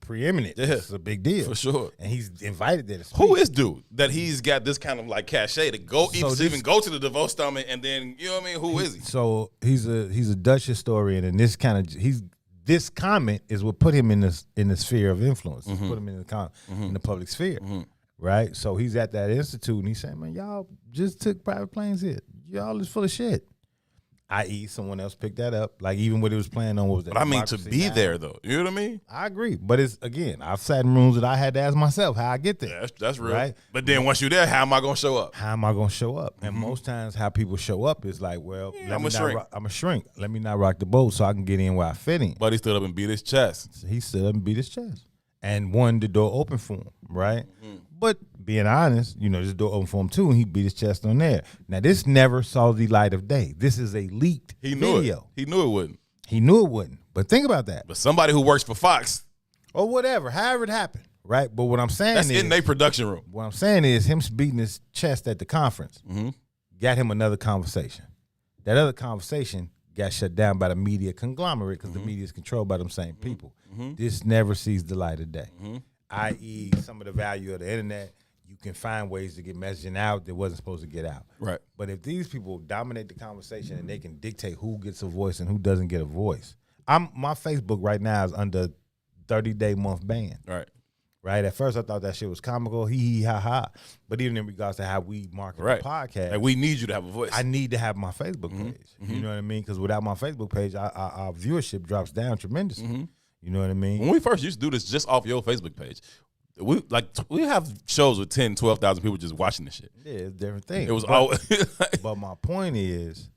preeminent. Yeah, it's a big deal. For sure. And he's invited there to speak. Who is dude that he's got this kind of like cachet to go even go to the Devo Summit and then, you know what I mean? Who is he? So he's a Dutch historian, and this comment is what put him in the sphere of influence. Mm-hmm. Put him in the public sphere. Mm-hmm. Right? So he's at that institute and he's saying, man, y'all just took private planes here. Y'all is full of shit. I.e., someone else picked that up. Like even what it was playing on, what was that? But I mean to be there though. You know what I mean? I agree. But it's again, I've sat in rooms that I had to ask myself how I get there. Yeah, that's real. Right? But then once you're there, how am I gonna show up? How am I gonna show up? And most times how people show up is like, well, I'm a shrink. Let me not rock the boat so I can get in where I fit in. But he stood up and beat his chest. So he stood up and beat his chest. And wanted the door open for him, right? Mm-hmm. But being honest, this door open for him too, and he beat his chest on there. Now, this never saw the light of day. This is a leaked video. He knew it wouldn't. He knew it wouldn't. But think about that. But somebody who works for Fox. Or whatever, however it happened, right? But what I'm saying that's in their production room. What I'm saying is him beating his chest at the conference got him another conversation. That other conversation got shut down by the media conglomerate because the media is controlled by them same people. This never sees the light of day, i.e. some of the value of the internet. You can find ways to get messaging out that wasn't supposed to get out. Right. But if these people dominate the conversation and they can dictate who gets a voice and who doesn't get a voice, my Facebook right now is under 30-day month ban. Right. At first I thought that shit was comical, hee ha ha. But even in regards to how we market the podcast, like we need you to have a voice. I need to have my Facebook page. You know what I mean? Because without my Facebook page, our viewership drops down tremendously. You know what I mean? When we first used to do this just off your Facebook page, we have shows with 10, 12,000 people just watching this shit. Yeah, it's a different thing. It was always but my point is,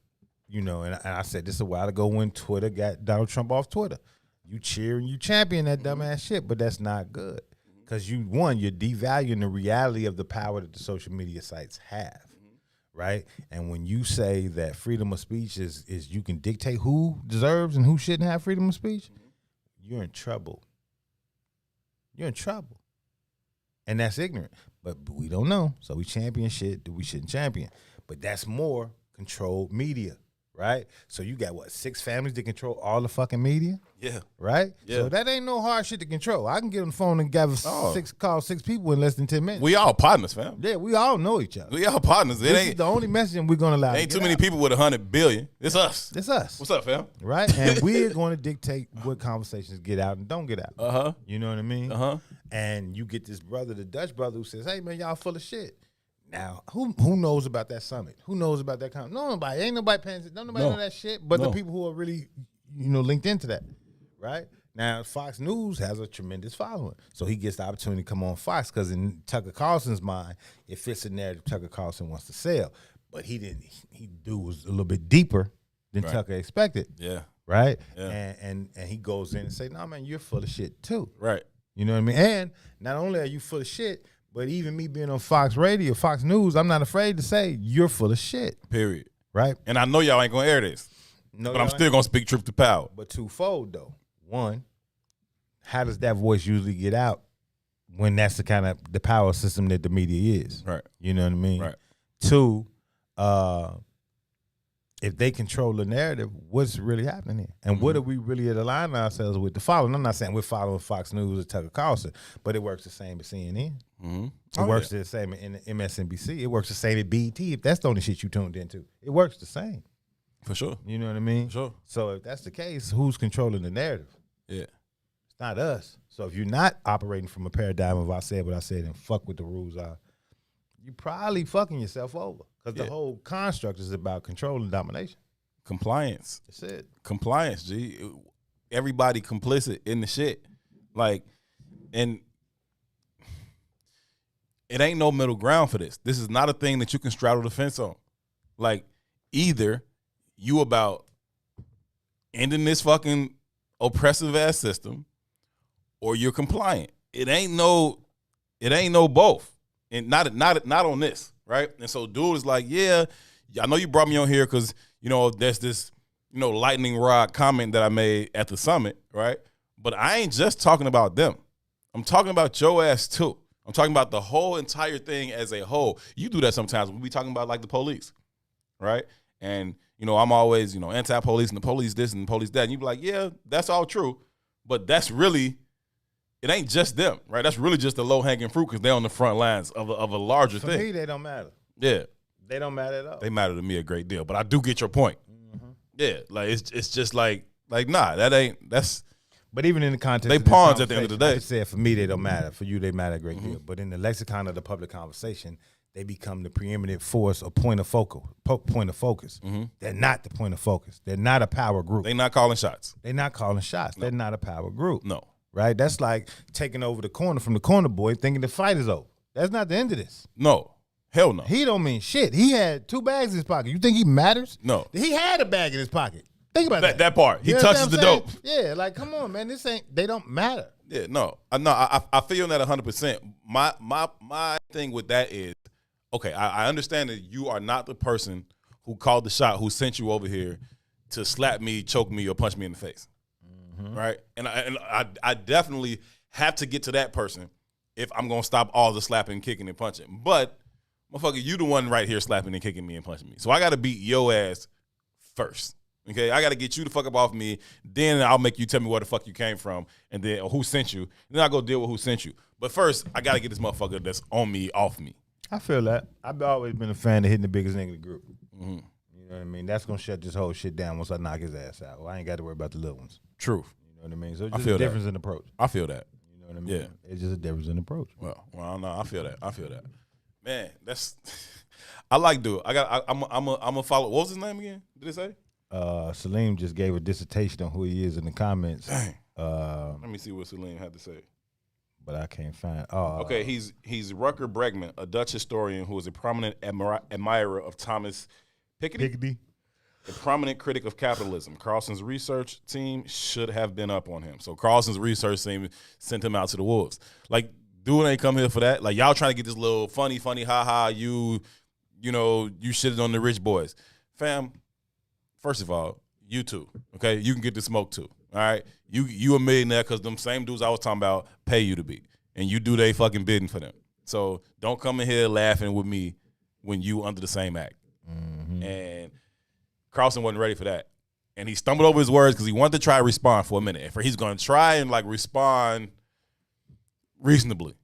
and I said this a while ago when Twitter got Donald Trump off Twitter. You cheer and you champion that dumbass shit, but that's not good. Because you're devaluing the reality of the power that the social media sites have, right? And when you say that freedom of speech is you can dictate who deserves and who shouldn't have freedom of speech, you're in trouble. You're in trouble. And that's ignorant. But we don't know. So we champion shit that we shouldn't champion. But that's more controlled media, right? So you got, 6 families that control all the fucking media? Yeah. Right? Yeah. So that ain't no hard shit to control. I can get on the phone and call 6 people in less than 10 minutes. We all partners, fam. Yeah, we all know each other. We all partners. This is the only messaging we're going to allow. Ain't too many people with 100 billion. It's us. It's us. What's up, fam? Right? And we're going to dictate what conversations get out and don't get out. Uh-huh. You know what I mean? Uh-huh. And you get this brother, the Dutch brother, who says, hey, man, y'all full of shit. Now, who knows about that summit? Who knows about that conference? Nobody. Ain't nobody paying attention. Nobody know that shit but the people who are really, linked into that, right? Now, Fox News has a tremendous following. So he gets the opportunity to come on Fox because in Tucker Carlson's mind, it fits the narrative Tucker Carlson wants to sell. But he didn't. He was a little bit deeper than Tucker expected. Yeah. Right? Yeah. And he goes in and say, no, man, you're full of shit too. Right. You know what I mean? And not only are you full of shit, but even me being on Fox Radio, Fox News, I'm not afraid to say you're full of shit. Period. Right? And I know y'all ain't gonna air this. No, but I'm still gonna speak truth to power. But twofold though. One, how does that voice usually get out when that's the kind of the power system that the media is? Right. You know what I mean? Right. Two, if they control the narrative, what's really happening here? And what are we really aligning ourselves with the following? I'm not saying we're following Fox News or Tucker Carlson, but it works the same as CNN. It works the same in MSNBC. It works the same at BET if that's the only shit you tuned into. It works the same. For sure. You know what I mean? For sure. So if that's the case, who's controlling the narrative? Yeah. It's not us. So if you're not operating from a paradigm of I said what I said and fuck what the rules are, you're probably fucking yourself over. Because the whole construct is about control and domination. Compliance. That's it. Compliance, G. Everybody complicit in the shit. Like, and it ain't no middle ground for this. This is not a thing that you can straddle the fence on. Like, either you about ending this fucking oppressive ass system or you're compliant. It ain't no both. And not on this, right? And so dude is like, yeah, I know you brought me on here because, there's this, lightning rod comment that I made at the summit, right? But I ain't just talking about them. I'm talking about your ass too. I'm talking about the whole entire thing as a whole. You do that sometimes when we talking about like the police, right? And, I'm always, anti-police and the police this and the police that. And you be like, yeah, that's all true. But that's really, it ain't just them, right? That's really just the low-hanging fruit because they're on the front lines of a larger thing. For me, they don't matter. Yeah. They don't matter at all. They matter to me a great deal. But I do get your point. Mm-hmm. Yeah. Like, it's just like, nah, that's. But even in the context they of this pawns at the end of the day. I said, for me, they don't matter. For you, they matter a great deal. But in the lexicon of the public conversation, they become the preeminent force or point of focus. Mm-hmm. They're not the point of focus. They're not a power group. They're not calling shots. They're not calling shots. No. They're not a power group. No. Right? That's like taking over the corner from the corner boy thinking the fight is over. That's not the end of this. No. Hell no. He don't mean shit. He had 2 bags in his pocket. You think he matters? No. He had a bag in his pocket. Think about that. That part. He touches the dope. Yeah, like, come on, man. They don't matter. Yeah, no. I feel that 100%. My thing with that is, okay, I understand that you are not the person who called the shot, who sent you over here to slap me, choke me, or punch me in the face. Mm-hmm. Right? And I definitely have to get to that person if I'm going to stop all the slapping, kicking, and punching. But, motherfucker, you the one right here slapping and kicking me and punching me. So I got to beat your ass first. Okay, I got to get you the fuck up off me. Then I'll make you tell me where the fuck you came from and then or who sent you. Then I'll go deal with who sent you. But first, I got to get this motherfucker that's on me off me. I feel that. I've always been a fan of hitting the biggest nigga in the group. Mm-hmm. You know what I mean? That's going to shut this whole shit down once I knock his ass out. Well, I ain't got to worry about the little ones. True. You know what I mean? So it's just a difference in approach. I feel that. You know what I mean? Yeah. It's just a difference in approach. Well, no, I feel that. Man, that's I like dude. I'm a follow. What was his name again? Did it say? Salim just gave a dissertation on who he is in the comments. Dang. Let me see what Salim had to say. But I can't find. Okay, he's Rutger Bregman, a Dutch historian who is a prominent admirer of Thomas Piketty, a prominent critic of capitalism. Carlson's research team should have been up on him. So Carlson's research team sent him out to the wolves. Like, Dude ain't come here for that. Like, y'all trying to get this little funny, ha-ha, you shitted on the rich boys. Fam, first of all, you too, okay? You can get the smoke too, all right? You a millionaire because them same dudes I was talking about pay you to be, and you do they fucking bidding for them. So don't come in here laughing with me when you under the same act. Mm-hmm. And Carlson wasn't ready for that. And he stumbled over his words because he wanted to try to respond for a minute. And he's going to try and, like, respond reasonably.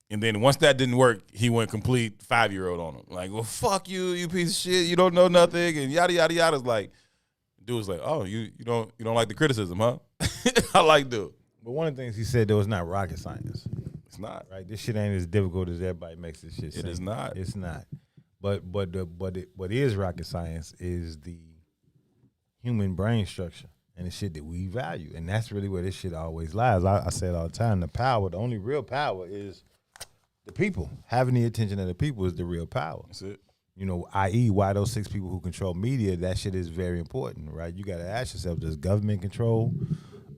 And then once that didn't work, he went complete 5-year-old on him. Like, well, fuck you, you piece of shit. You don't know nothing. And yada, yada, yada. It's like, dude was like, oh, you don't like the criticism, huh? I like dude. But one of the things he said, though, it's not rocket science. It's not. Right? This shit ain't as difficult as everybody makes this shit seem. It is not. It's not. But what is rocket science is the human brain structure and the shit that we value. And that's really where this shit always lies. I say it all the time. The only real power is the people. Having the attention of the people is the real power. That's it. I.e., why those 6 people who control media, that shit is very important, right? You got to ask yourself, does government control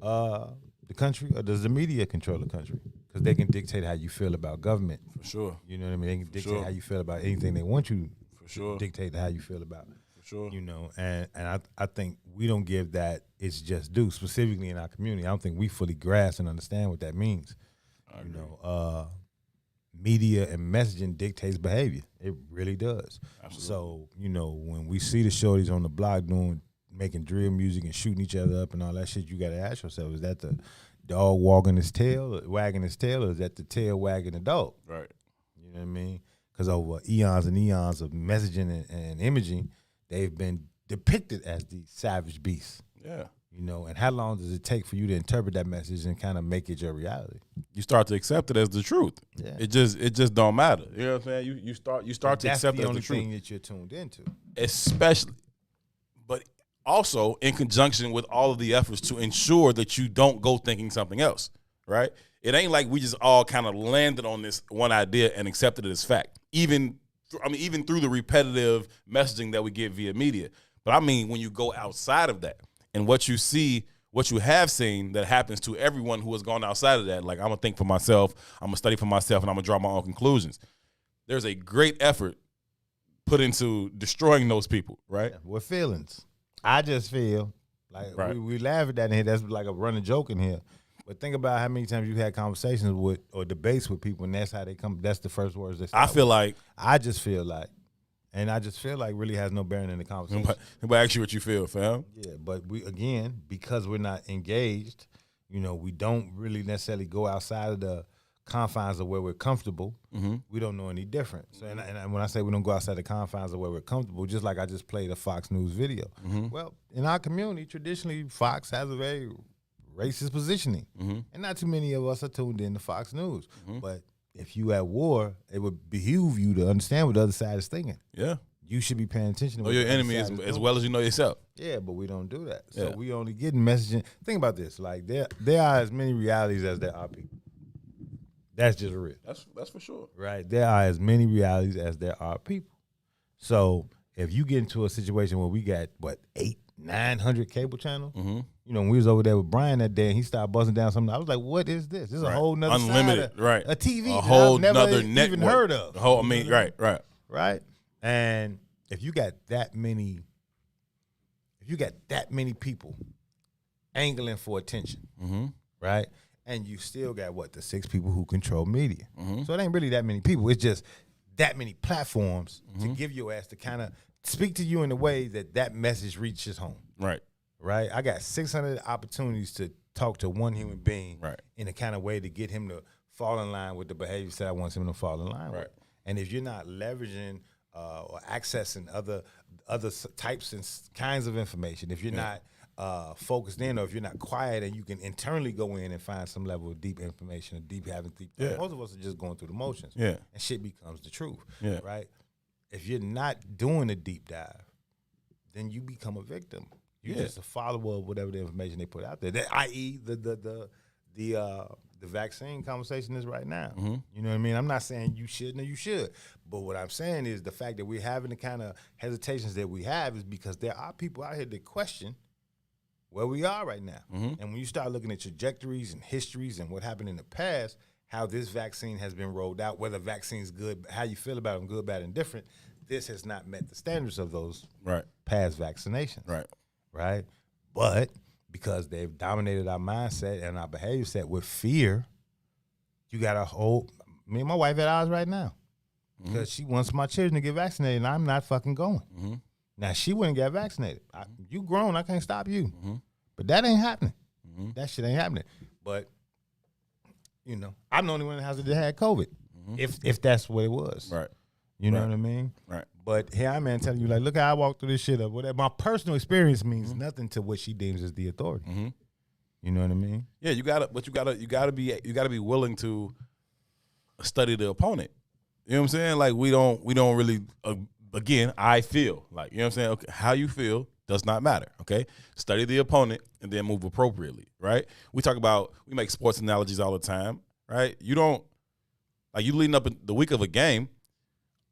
the country, or does the media control the country? Because they can dictate how you feel about government. For sure. You know what I mean? They can dictate how you feel about anything they want you to dictate how you feel about. For sure. And I think we don't give that its just due, specifically in our community. I don't think we fully grasp and understand what that means. I agree. Media and messaging dictates behavior. It really does. Absolutely. So, when we see the shorties on the block making drill music and shooting each other up and all that shit, you got to ask yourself, is that the dog wagging his tail, or is that the tail wagging the dog? Right. You know what I mean? Because over eons and eons of messaging and imaging, they've been depicted as these savage beasts. Yeah. And how long does it take for you to interpret that message and kind of make it your reality? You start to accept it as the truth. Yeah. It just don't matter. You know what I'm saying? You start to accept it as the truth. That's the only thing that you're tuned into. Especially, but also in conjunction with all of the efforts to ensure that you don't go thinking something else, right? It ain't like we just all kind of landed on this one idea and accepted it as fact. Even through the repetitive messaging that we get via media. But I mean, when you go outside of that, and what you see, what you have seen that happens to everyone who has gone outside of that, like, I'm going to think for myself, I'm going to study for myself, and I'm going to draw my own conclusions. There's a great effort put into destroying those people, right? Yeah, with feelings. I just feel like we laugh at that in here. That's like a running joke in here. But think about how many times you had conversations with or debates with people, and that's how they come. That's the first words they start with. I just feel like really has no bearing in the conversation. Nobody ask you what you feel, fam. Yeah, but because we're not engaged, we don't really necessarily go outside of the confines of where we're comfortable. Mm-hmm. We don't know any different. So, and when I say we don't go outside the confines of where we're comfortable, just like I just played a Fox News video. Mm-hmm. Well, in our community, traditionally, Fox has a very racist positioning, and not too many of us are tuned in to Fox News. Mm-hmm. But if you at war, it would behoove you to understand what the other side is thinking. Yeah. You should be paying attention to what your enemy as well as you know yourself. Yeah, but we don't do that. So we only get messaging. Think about this. Like, there are as many realities as there are people. That's just real. That's for sure. Right? There are as many realities as there are people. So if you get into a situation where we got, 800-900 cable channels, when we was over there with Brian that day and he started buzzing down something, I was like, what is this? This is a whole nother unlimited, side of right? A TV, a whole that I've never nother network. Even heard of. Right. And if you got that many people angling for attention, right? And you still got the 6 people who control media. So it ain't really that many people. It's just that many platforms to give your ass to kind of speak to you in a way that message reaches home. Right. I got 600 opportunities to talk to one human being in a kind of way to get him to fall in line with the behaviors that I want him to fall in line with. And if you're not leveraging or accessing other types and kinds of information, if you're not focused in, or if you're not quiet and you can internally go in and find some level of deep information or most of us are just going through the motions. And shit becomes the truth. Right. If you're not doing a deep dive, then you become a victim. You're just a follower of whatever the information they put out there. I.e. the vaccine conversation is right now. You know what I mean? I'm not saying you shouldn't or you should. But what I'm saying is the fact that we're having the kind of hesitations that we have is because there are people out here that question where we are right now. And when you start looking at trajectories and histories and what happened in the past, how this vaccine has been rolled out, whether vaccine's good, how you feel about them, good, bad, and different, this has not met the standards of those past vaccinations. Right? But because they've dominated our mindset and our behavior set with fear, you got to hold. Me and my wife at odds right now because she wants my children to get vaccinated, and I'm not fucking going. Now, she wouldn't get vaccinated. You grown, I can't stop you. But that ain't happening. That shit ain't happening. But, you know, I'm the only one in the house that had COVID, if that's what it was. Right. You know what I mean? Right. But here I'm telling you, like, look how I walked through this shit or whatever. My personal experience means nothing to what she deems as the authority. You know what I mean? Yeah, you gotta be willing to study the opponent. You know what I'm saying? Like we don't really. Again, I feel like, you know what I'm saying. Okay, how you feel does not matter. Okay, study the opponent and then move appropriately. Right? We make sports analogies all the time. Right? You don't like you leading up in the week of a game.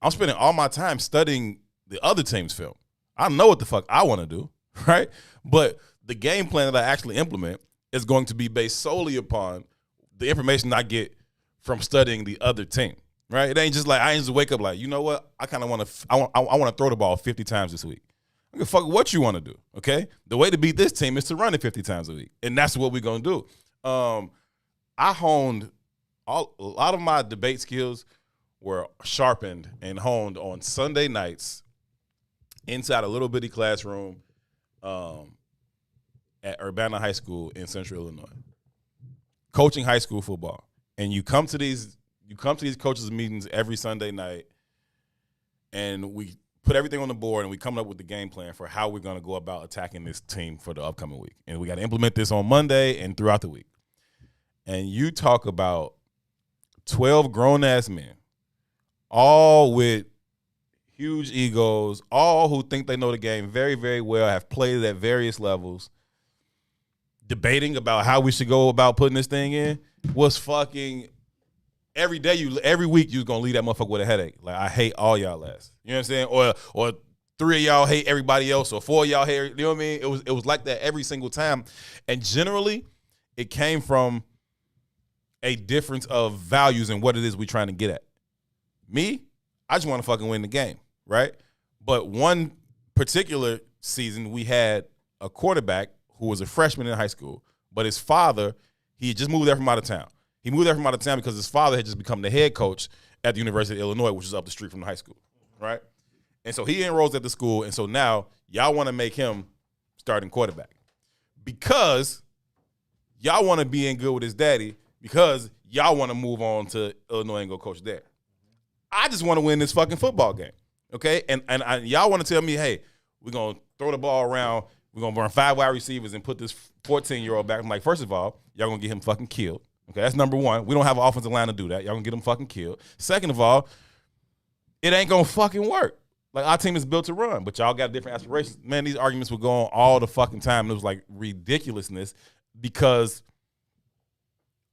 I'm spending all my time studying the other team's film. I know what the fuck I want to do. Right? But the game plan that I actually implement is going to be based solely upon the information I get from studying the other team, right? It ain't just like I ain't just wake up like, you know what? I kind of want to. I want to throw the ball 50 times this week. I give a fuck what you want to do. Okay, the way to beat this team is to run it 50 times a week, and that's what we're gonna do. I honed a lot of my debate skills were sharpened and honed on Sunday nights inside a little bitty classroom at Urbana High School in Central Illinois, coaching high school football. And you come to these coaches' meetings every Sunday night, and we put everything on the board, and we come up with the game plan for how we're going to go about attacking this team for the upcoming week. And we got to implement this on Monday and throughout the week. And you talk about 12 grown-ass men, all with huge egos, all who think they know the game very, very well, have played at various levels, debating about how we should go about putting this thing in, was fucking every week you was gonna leave that motherfucker with a headache. Like, I hate all y'all ass. You know what I'm saying? Or 3 of y'all hate everybody else, or 4 of y'all hate, you know what I mean? It was like that every single time. And generally, it came from a difference of values and what it is we trying to get at. Me, I just want to fucking win the game, right? But one particular season, we had a quarterback who was a freshman in high school, but his father, he had just moved there from out of town. He moved there from out of town because his father had just become the head coach at the University of Illinois, which is up the street from the high school, right? And so he enrolls at the school, and so now y'all want to make him starting quarterback because y'all want to be in good with his daddy because y'all want to move on to Illinois and go coach there. I just want to win this fucking football game, okay? And y'all want to tell me, hey, we're going to throw the ball around, we're going to run 5 wide receivers and put this 14-year-old back. I'm like, first of all, y'all going to get him fucking killed. Okay, that's number one. We don't have an offensive line to do that. Y'all going to get him fucking killed. Second of all, it ain't going to fucking work. Like, our team is built to run, but y'all got different aspirations. Man, these arguments would go on all the fucking time. And it was like ridiculousness because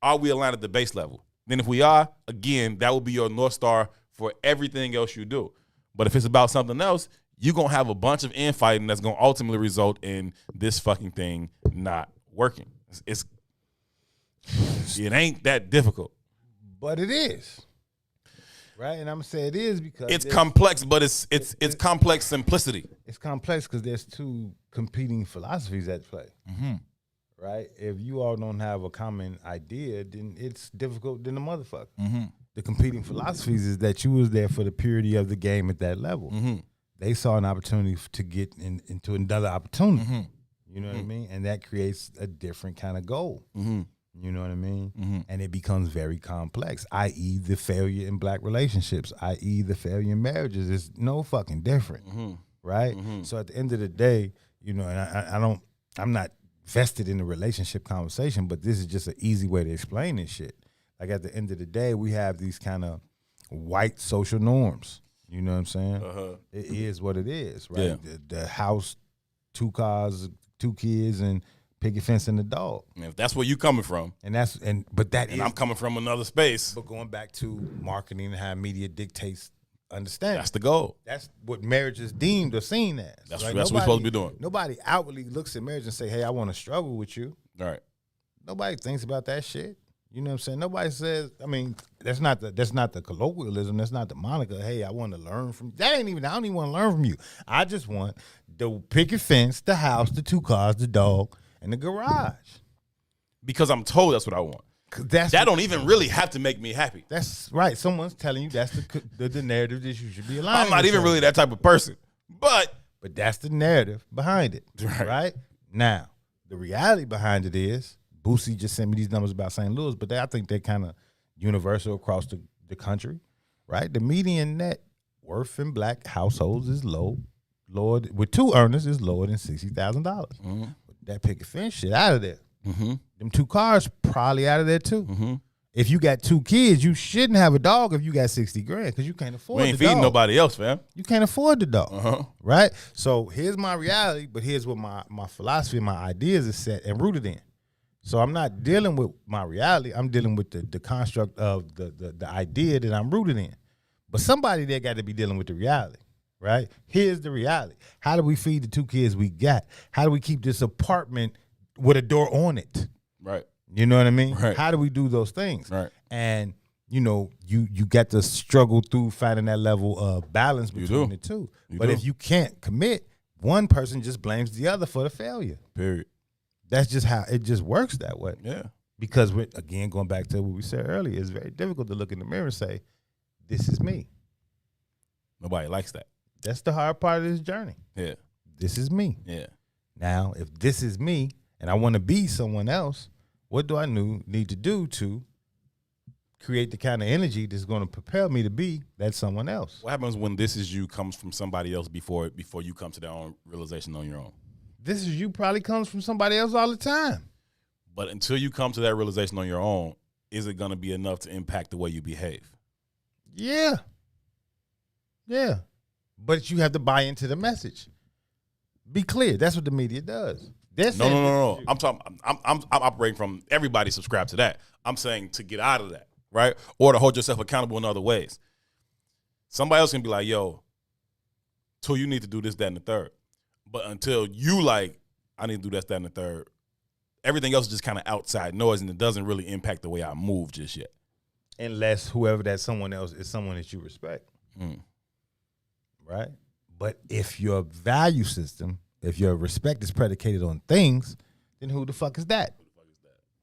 are we aligned at the base level? Then if we are, again, that will be your North Star for everything else you do. But if it's about something else, you're going to have a bunch of infighting that's going to ultimately result in this fucking thing not working. It ain't that difficult. But it is. Right? And I'm going to say it is because it's complex, but it's complex simplicity. It's complex because there's 2 competing philosophies at play. Mm-hmm. Right? If you all don't have a common idea, then it's difficult than a motherfucker. Mm-hmm. The competing philosophies is that you was there for the purity of the game at that level. Mm-hmm. They saw an opportunity to get into another opportunity. Mm-hmm. You know what I mean? And that creates a different kind of goal. Mm-hmm. You know what I mean? Mm-hmm. And it becomes very complex, i.e. the failure in black relationships, i.e. the failure in marriages is no fucking different, right? Mm-hmm. So at the end of the day, you know, and I'm not vested in the relationship conversation, but this is just an easy way to explain this shit. Like at the end of the day, we have these kind of white social norms. You know what I'm saying? It is what it is, right? Yeah. The house, 2 cars, 2 kids, and picket fence and the dog. And if that's where you coming from, and I'm coming from another space. But going back to marketing and how media dictates understanding. That's the goal. That's what marriage is deemed or seen as. That's right? what we're supposed to be doing. Nobody outwardly looks at marriage and say, hey, I want to struggle with you. All right. Nobody thinks about that shit. You know what I'm saying? Nobody says, I mean, that's not the colloquialism. That's not the moniker. Hey, I want to learn from that. I don't even want to learn from you. I just want the picket fence, the house, the 2 cars, the dog, and the garage. Because I'm told that's what I want. That don't even really have to make me happy. That's right. Someone's telling you that's the narrative that you should be aligning. I'm not even really that type of person. But that's the narrative behind it. Right? Now, the reality behind it is, Boosie just sent me these numbers about St. Louis, but I think they're kind of universal across the country, right? The median net worth in black households is lower, with 2 earners is lower than $60,000. That picket fence shit out of there. Them 2 cars probably out of there too. If you got 2 kids, you shouldn't have a dog if you got $60,000 because you can't afford. We ain't feeding nobody else, fam. You can't afford the dog, right? So here's my reality, but here's what my philosophy, my ideas is set and rooted in. So I'm not dealing with my reality. I'm dealing with the construct of the idea that I'm rooted in. But somebody there got to be dealing with the reality, right? Here's the reality. How do we feed the 2 kids we got? How do we keep this apartment with a door on it? Right. You know what I mean? Right. How do we do those things? Right. And, you know, you got to struggle through finding that level of balance between the two. But if you can't commit, one person just blames the other for the failure. Period. That's just how it just works that way. Yeah. Because, again, going back to what we said earlier, it's very difficult to look in the mirror and say, this is me. Nobody likes that. That's the hard part of this journey. Yeah. This is me. Yeah. Now, if this is me and I want to be someone else, what do I need to do to create the kind of energy that's going to propel me to be that someone else? What happens when this is you comes from somebody else before you come to that own realization on your own? This is you probably comes from somebody else all the time. But until you come to that realization on your own, is it going to be enough to impact the way you behave? Yeah. Yeah. But you have to buy into the message. Be clear. That's what the media does. No. I'm operating from everybody subscribe to that. I'm saying to get out of that, right? Or to hold yourself accountable in other ways. Somebody else can be like, yo, so you need to do this, that, and the third. But until you like, I need to do this, that, and the third, everything else is just kind of outside noise, and it doesn't really impact the way I move just yet. Unless whoever that someone else is someone that you respect. Right? But if your value system, if your respect is predicated on things, then who the fuck is that?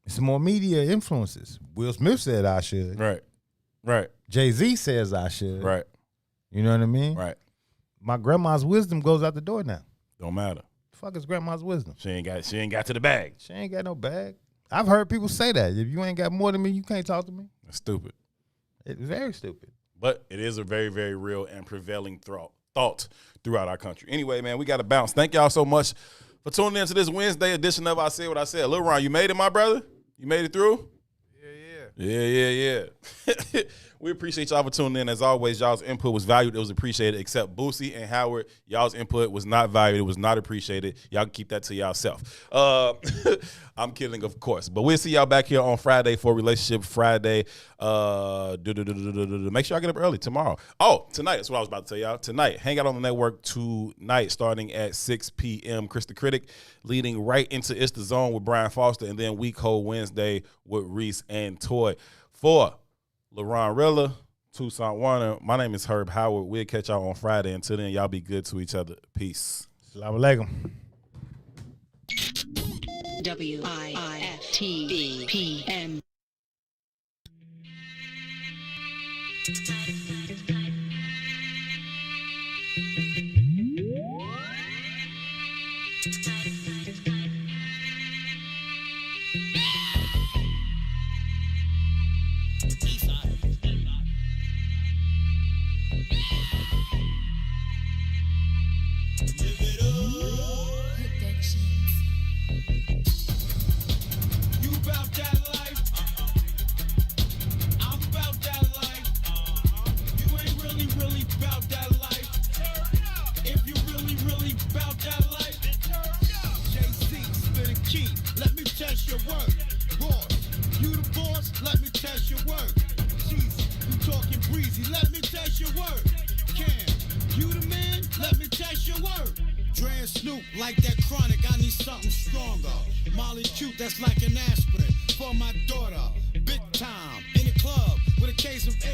It's more media influences. Will Smith said I should. Right. Jay-Z says I should. Right. You know what I mean? Right. My grandma's wisdom goes out the door now. Don't matter. The fuck is grandma's wisdom? She ain't got to the bag. She ain't got no bag. I've heard people say that. If you ain't got more than me, you can't talk to me. That's stupid. It's very stupid. But it is a very, very real and prevailing thought throughout our country. Anyway, man, we got to bounce. Thank y'all so much for tuning in to this Wednesday edition of I Said What I Said. Lil Ron, you made it, my brother? You made it through? Yeah. We appreciate y'all for tuning in. As always, y'all's input was valued. It was appreciated, except Boosie and Howard. Y'all's input was not valued. It was not appreciated. Y'all can keep that to yourself. I'm kidding, of course. But we'll see y'all back here on Friday for Relationship Friday. Make sure I get up early tomorrow. Oh, tonight. That's what I was about to tell y'all. Tonight, hang out on the network tonight starting at 6 p.m. Chris the Critic leading right into It's the Zone with Brian Foster, and then Week Hold Wednesday with Reese and Toy. For LaRon Rilla, Toussaint Werner, my name is Herb Howard. We'll catch y'all on Friday. Until then, y'all be good to each other. Peace. Assalamu alaikum. WIIFTBP. Like that chronic, I need something stronger. Molly cute, that's like an aspirin for my daughter. big time in the club with a case of